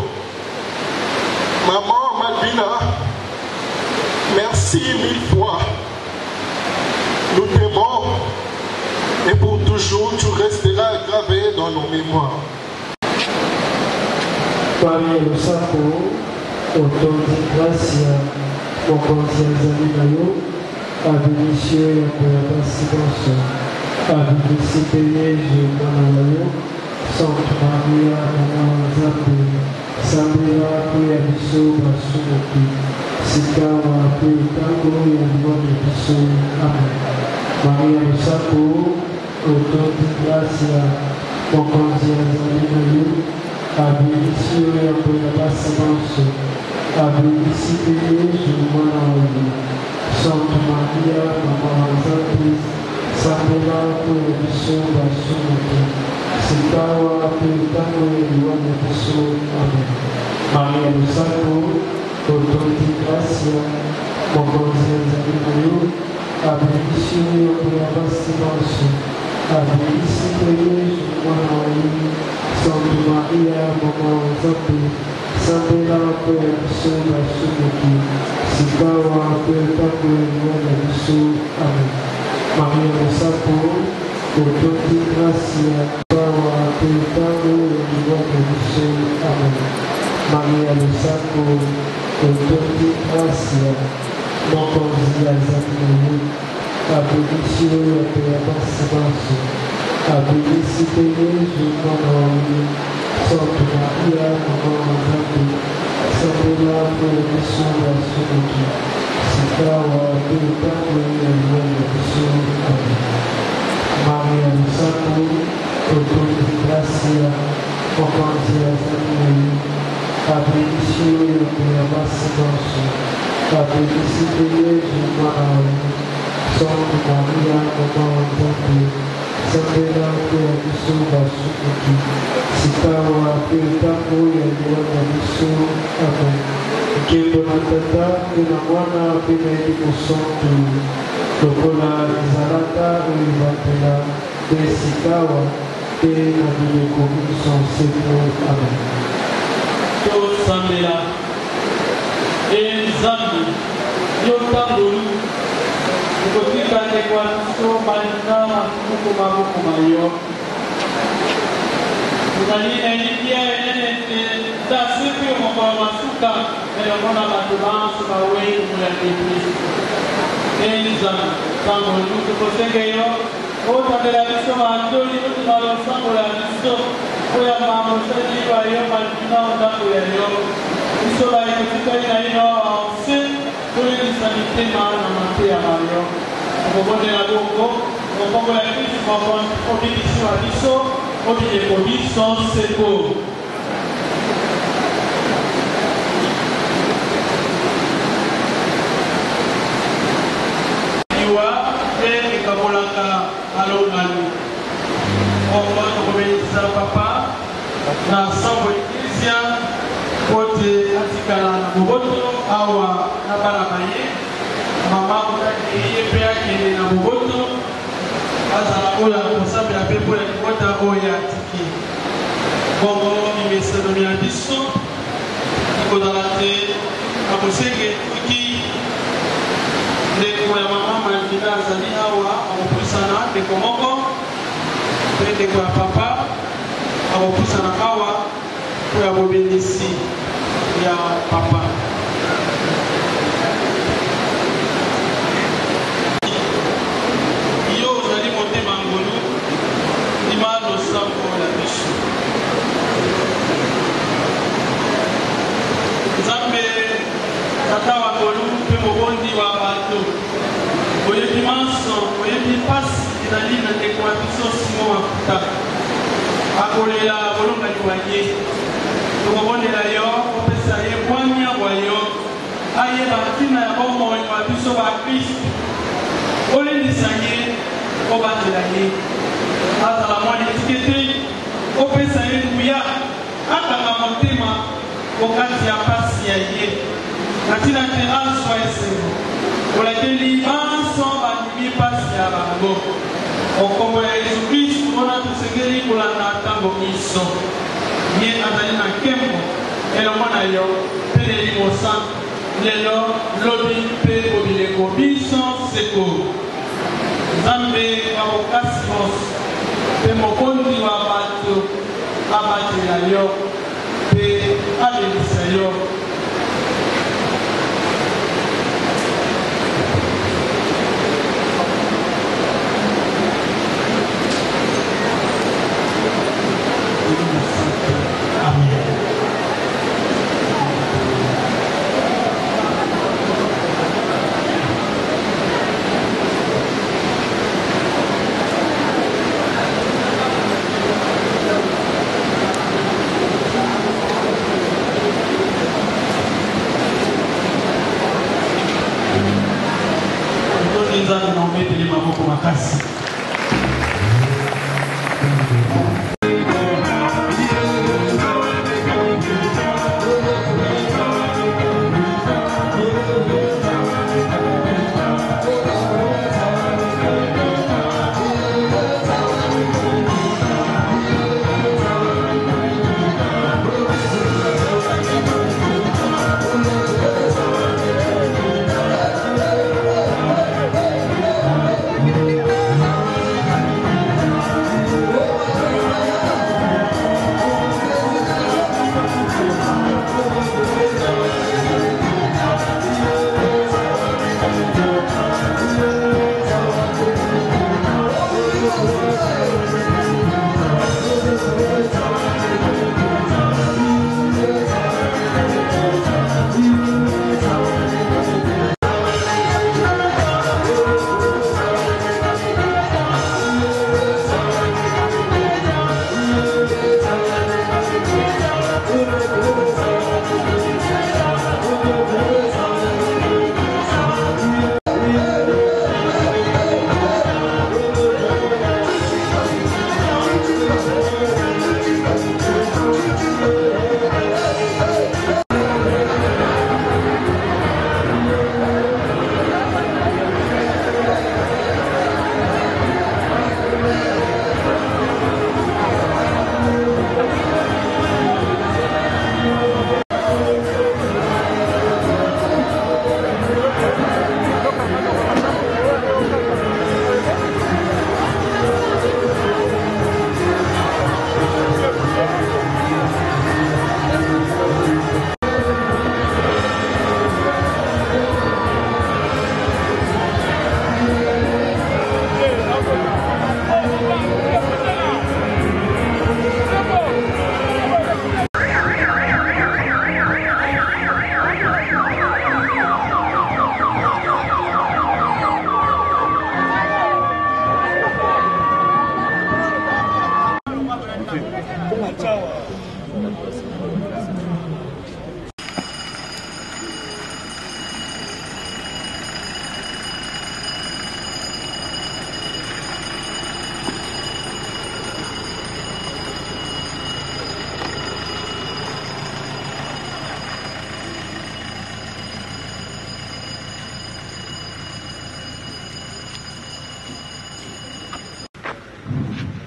Maman Malvina, merci 1000 fois. Nous t'aimons et pour toujours tu resteras gravé dans nos mémoires. Maria Lusako, Otondi Gracia, Mokonzi Azali Nayo, Abinishio Yakoyaba Sibanso, Abinisi Peyeje Manayo, Sainte Maria Mama Zambi, Samira Kuya Biso Basumoki, Sikawa Kuya Tango Yabuane Biso, Amen. Maria Lusako, Otondi Gracia, Mokonzi Azali Nayo, Abinishio Yakoyaba Sibanso, Abinisi Peyeje Manayo, Sainte Maria Mama Zambi, Samira Kuya Biso Basumoki, Sikawa Tango Yabuane Biso, Amen. Maria Lusako, Otondi Gracia, Mokonzi Azali Nayo, Abinishio Yakoyaba Sibanso, Abinisi Peyeje Manayo, Sainte Maria Mama Zambi, Samira Kuya Biso Basumoki, Sikawa Tango Yabuane Biso, Amen. Maria Lusako, Otondi Gracia, Sikawa Tango Yabuane Biso, Amen. Maria Lusako, Otondi Gracia, Mokonzi Azali Nayo, Abinishio Yakoyaba Sibanso, Abinisi Peyeje Manayo, Sainte Maria Mama Zambi, Samira Kuya Biso Basumoki, Sikawa Tango Yabuane Biso, Amen. Maria Lusako, Otondi Gracia, Mokonzi Azali Nayo, Abinishio Yakoyaba Sibanso, Abinisi Peyeje Manayo, Sainte Maria Mama Zambi, Samira Kuya Biso Basumoki, Sikawa Tango Yabuane Biso, Amen. Kendo na tata na mwana pena iko sonto lokola izalaka ulivatela te Sikawa te na bileko biso seko, Amen. Tosambela Nzambe yo tangolu okotika ndeko ya biso balinga masuku maboko mayo ezali elikia enene te tasi mpe mokolo masuka elongo na bato banso bawei molandi ekristo Nzambe tangolu tokosenge yo otandela biso matoli otima losambola biso oyamba mosali bayo balina ndako ya yo biso bayekotikali na ino avanse tolelisa mitema na mateya bayo okobondela bongo okombola kristo obimisi wa biso obileko biso seko iwa te ekabolaka alongani omo tokobelisa papa na sambo eklizia kote atikala na boboto awa na bana baye mama kotaki ye mpe akende na boboto azala oyo akosambela mpe mpona libota oyo atiki bongo imesanomi ya biso ekozala te akosenge tuki ndeko ya mama Malvina azali awa akopusana ndeko moko mpe ndeko ya papa akopusana awa po ya bobendisi ya papa yo ozali motema ngolu ndima losambo ya biso Nzambe tata wa ngolu mpe mobondi wa bato oyebi manso oyebi mpasi ezali na ndeko ya biso Simo Mafuta akolela bolonga liwanye tokobondela yo kopesa ye bwanya bwa yo ayeba ntina ya bomoi wa biso bakristu olendisa ye obatela ye azala mwana etike te opesa ye nguya akanga motema okati ya pasi ya ye na ntina te azwa esengo olakeli banso bandimi pasi ya bango okombo ya Yesu Kristu mpona tosengeli kolanda ntango miso ye azali na nkembo elongo na yo mpe lelimo santu lelo lobi mpe bobileko biso seko nzambe wa bokasi nyonso mpe mokonzi wa bato abatela yo mpe abebisa yo nzambe na ometeli maboko makasi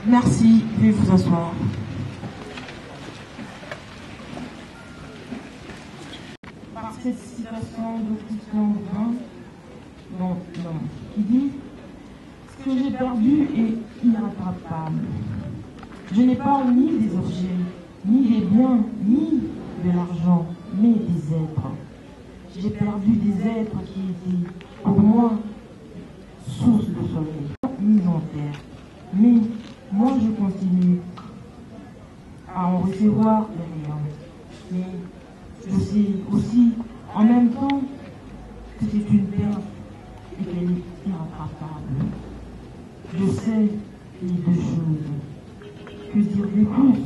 Merci, veuillez vous asseoir. Par cette citation de Christian Boutin, qui dit « Ce que j'ai perdu est irrattrapable. Je n'ai pas ni des objets, ni des biens, ni de l'argent, mais des êtres. J'ai perdu des êtres qui étaient, pour moi, source de soleil, mis en terre. Mais moi, je continue à en recevoir les rayons. Mais je sais aussi, en même temps, que c'est une perte et qu'elle est irrattrapable. Je sais les deux choses. Que dire de plus?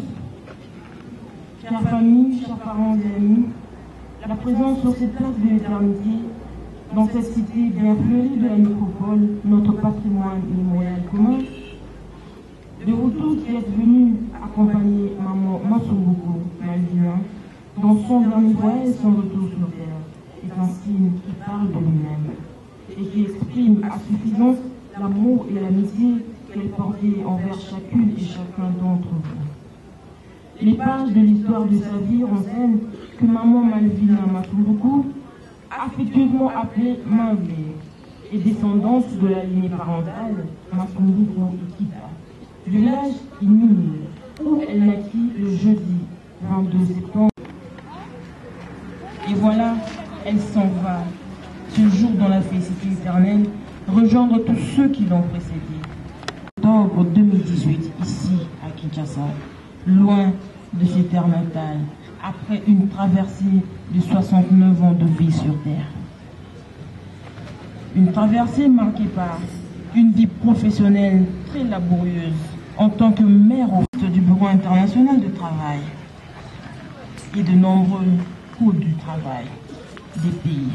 Chère famille, chers parents et amis, la présence sur cette place de l'éternité, dans cette cité bien fleurie de la métropole, notre patrimoine mémorial commun, de vous tous qui êtes venus accompagner maman Massouboukou Malvina dans son dernier voyage et son retour sur terre, est un signe qui parle de lui-même et qui exprime à suffisance l'amour et l'amitié qu'elle portait envers chacune et chacun d'entre vous. Les pages de l'histoire de sa vie renseignent que maman Malvina Masumbuku, affectueusement appelée Mavé, est descendante de la lignée parentale Masumbuku Ikita, du village Inul, où elle naquit le jeudi 22 septembre. Et voilà, elle s'en va, ce jour dans la félicité éternelle, rejoindre tous ceux qui l'ont précédée. Octobre 2018, ici à Kinshasa, loin de ses terres natales, après une traversée de 69 ans de vie sur Terre. Une traversée marquée par une vie professionnelle très laborieuse en tant que mère au sein du Bureau international de travail et de nombreux coûts du travail des pays.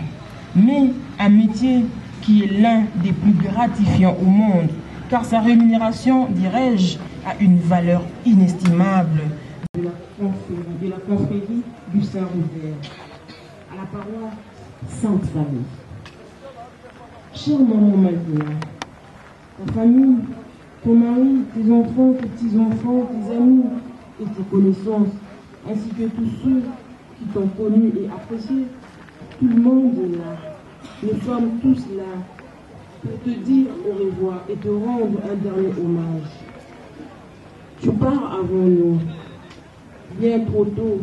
Mais un métier qui est l'un des plus gratifiants au monde, car sa rémunération, dirais-je, a une valeur inestimable. De la confrérie du Saint-Rouvert, à la paroisse Sainte-Famille. Chère maman Malvina, ta famille, ton mari, tes enfants, tes petits-enfants, tes amis et tes connaissances, ainsi que tous ceux qui t'ont connu et apprécié, tout le monde est là. Nous sommes tous là pour te dire au revoir et te rendre un dernier hommage. Tu pars avant nous, bien trop tôt,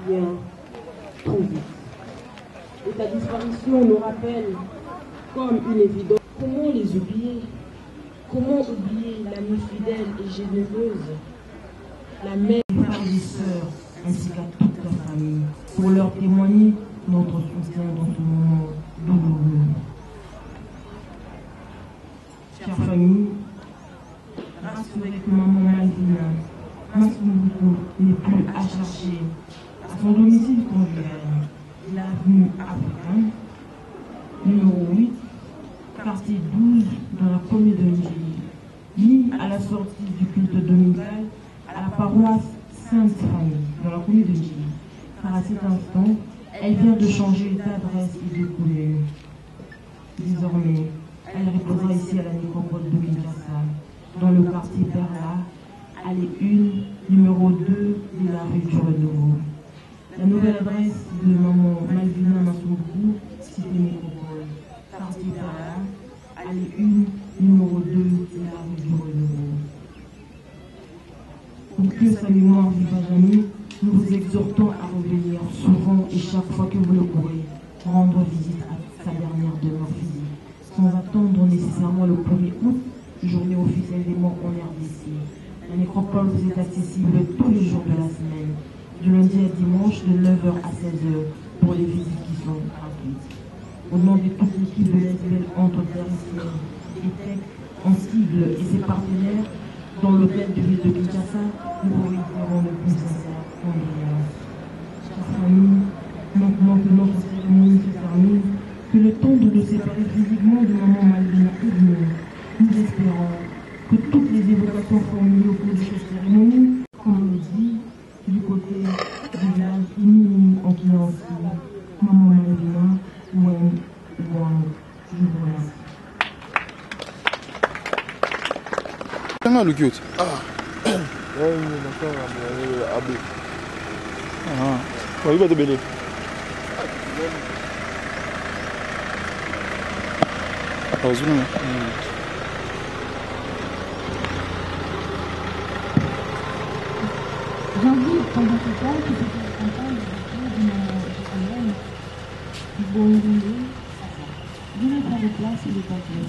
bien trop vite. Et ta disparition nous rappelle comme une évidence. Comment les oublier? Comment oublier l'amie fidèle et généreuse, la mère, frères et sœurs, ainsi qu'à toute la famille, pour leur témoigner notre soutien dans ce moment douloureux. Chère famille, rassurez que maman Malvina Masumbuku n'est plus à chercher à son domicile conjugal, l'avenue Africaine, numéro 8, quartier 12, dans la commune de Njili, ni à la sortie du culte dominical à la paroisse Sainte-Famille, dans la commune de Njili. Car à cet instant, elle vient de changer d'adresse et de couleur. Désormais, elle reposera ici à la nécropole de Kinshasa, dans le quartier Perla, allée 1, numéro 2 de la rue du Renouveau. La nouvelle adresse de maman Malvina Masumbuku, cité Nécropole, quartier Perla, allée 1, numéro 2 de la rue du Renouveau. Pour que sa mémoire vive à jamais, nous vous exhortons à revenir souvent et chaque fois que vous le pourrez, rendre visite à sa dernière demeure physique, sans attendre nécessairement le 1er août, journée officielle des morts en RDC. La nécropole vous est accessible tous les jours de la semaine, du lundi à dimanche, de 9h à 16h, pour les visites qui sont gratuites. Au nom de toute l'équipe de l'SBL entre terre et TEC, en sigle et ses partenaires, dans l'hôtel de ville de Kinshasa, nous vous réitérons le plus sincère condoléances. Chère famille, maintenant que notre cérémonie se termine, que le temps de nous séparer physiquement de maman Malvina est venu, nous espérons que toutes les évocations formulées au cours de cette cérémonie, comme on le dit, du côté du village Inini en Kinansi, maman Malvina, Wen, Wang, je vous remercie. Comment le cute? Ah. Il va te bénir. J'invite pendant ce temps que c'était la campagne de mon Bonjour. Venez prendre place et le papier.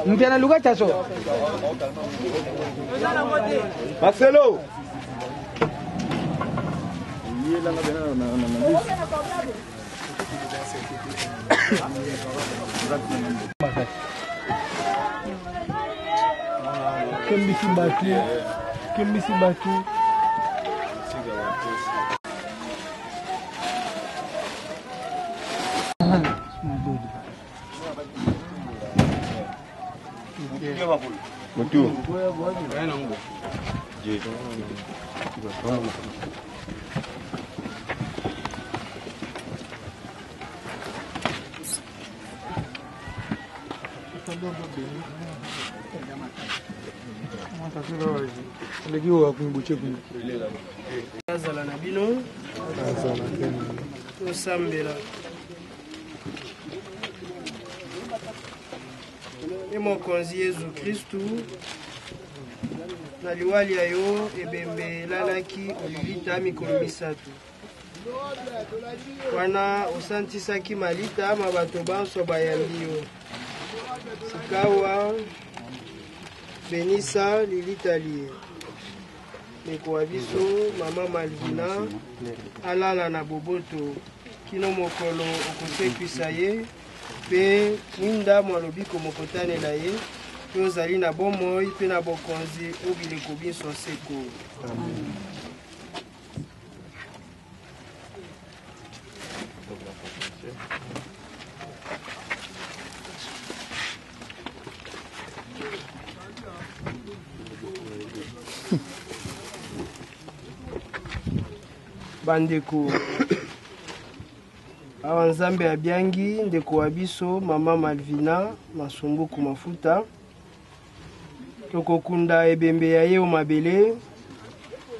Mtena lugha chaso. Marcelo. Kembisi batu. Motu. azala na bino tosambela ye mokonzi yezu kristu na liwali ya yo ebembe elalaki olilita mikolo misato wana osantisaki malita ma bato banso bayambi yo sikawa benisa lilita lie ndeko wa biso mama Malvina alala na boboto kino mokolo okosekwisa ye mpe mwinda mwalobiko mokotanela ye mpe ozali na bomoi mpe na bokonzi o bileko biso seko. Bandeko awa nzambe abiangi ndeko wa biso mama Malvina masumbuku mafuta tokokunda ebembe ya ye mabele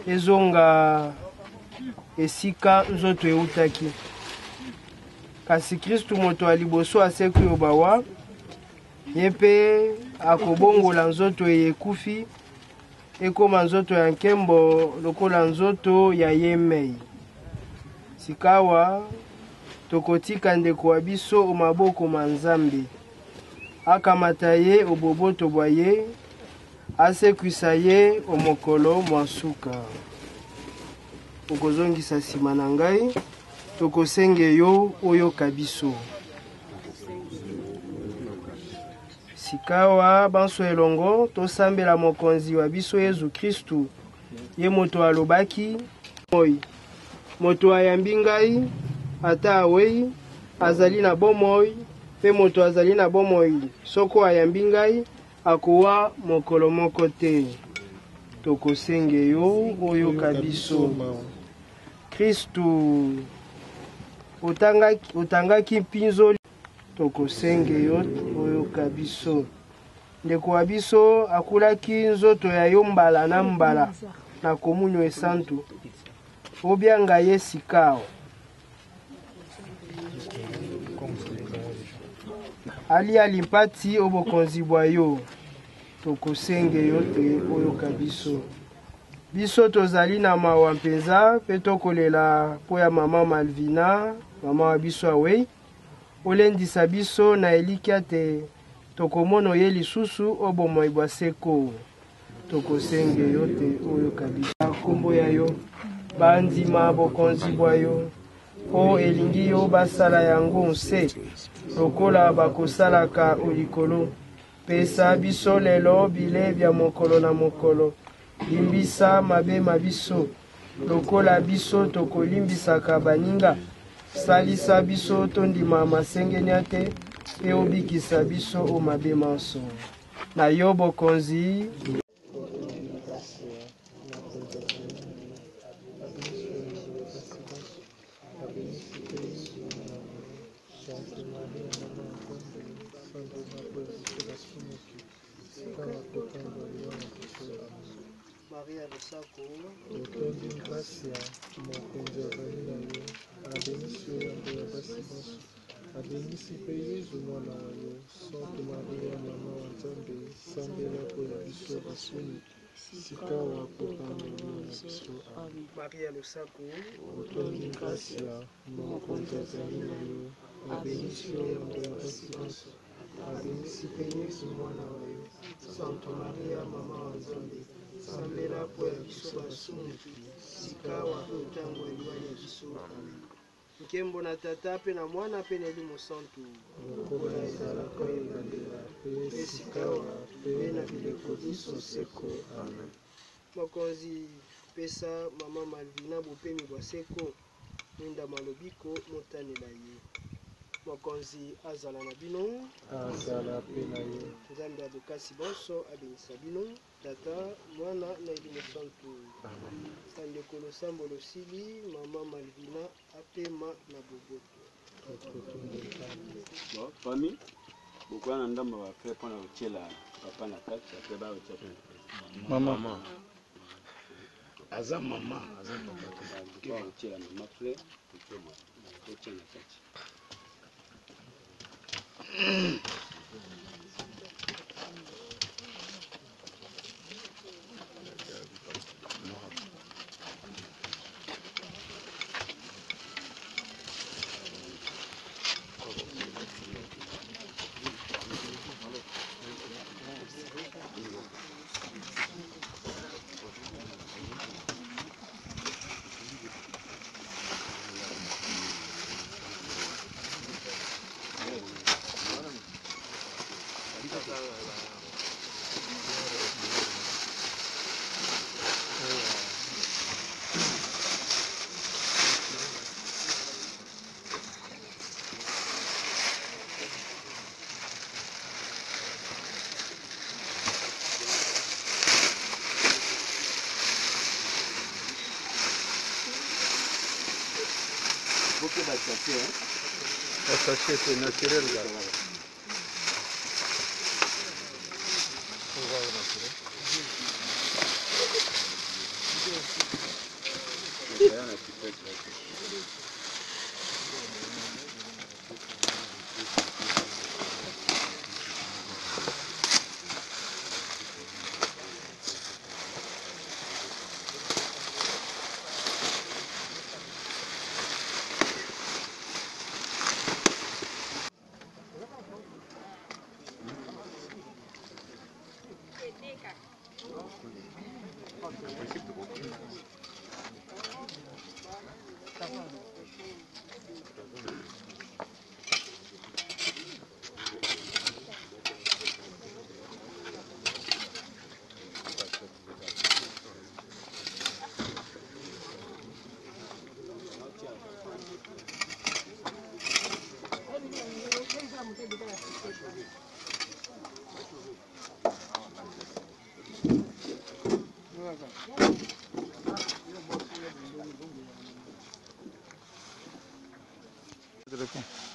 ezonga esika nzoto eutaki kasi Kristu moto aliboso asekwi obawa ye mpe akobongola nzoto eyekufi ekoma nzoto ya nkembo lokola nzoto ya yemei sikawa tokotika ndeko wa biso omaboko ma Nzambe akamata ye oboboto bwa ye asekwisa ye omokolo mwa suka okozongisa nsima na ngai tokosenge yo oyoka biso sikawa banso elongo tosambela mokonzi wa biso Yezu Kristu ye moto alobaki moi moto ayambi ngai ata awei azali na bomoi mpe moto azali na bomoi soko ayambi ngai akowa mokolo moko te tokosenge yo oyoka biso Kristu otangaki mpinzoli tokosenge yo oyoka biso ndeko wa biso akulaki nzoto ya yo mbala na mbala na komunyo esantu obianga ye sikao ali alimpati obokonzi bwa yo tokosenge yo te oyoka biso biso tozali na mawa mpenza mpe tokolela mpo ya mama Malvina mama wa biso awei olendisa biso na elikya te tokomona ye lisusu obomoi bwa seko tokosenge yo te oyoka biso kombo ya yo bandima bokonzi bwa yo mpo elingi yo basala yango nse lokola bakosalaka olikolo pesa biso lelo bile bya mokolo na mokolo limbisa mabema biso lokola biso tokolimbisaka baninga salisa biso tondima masengenya te mpe obikisa biso o mabe manso na yo bokonzi Maria Lusako, auteur d'une grâce, mon conservateur, a béni sur la basibance, a béni si payé, je m'en ai, Sainte Maria, maman Nzambe, Sambela pour la biso basuni, Sikawa pour la biso. Maria Lusako, auteur d'une grâce, mon conservateur, a béni sur la basibance, a béni si payé, je m'en ai, Sainte Maria, maman Nzambe, Sambela pour la biso basuni, Sikawa ntango eliwali ya biso nkembo na tata mpe na mwana mpe na elimo santu lokola ezalaka ebandela mpe sikawa mpe na bileko biso seko. Amen. mokonzi pesa mama Malvina bopemi bwa seko mwinda malobiko motanela ye mokonzi azala na bino azala pe na ye nzambe abokasi bonso abenisa bino tata mwana na elimo santu bandeko losambo losili mama malvina apema na boboto fami bokola na ndambo bafre mpona kotiela papa na kati ape baotia mama aza mama aza papa kotiela mama fre kotia na kati sachet c'est naturel là. D'accord.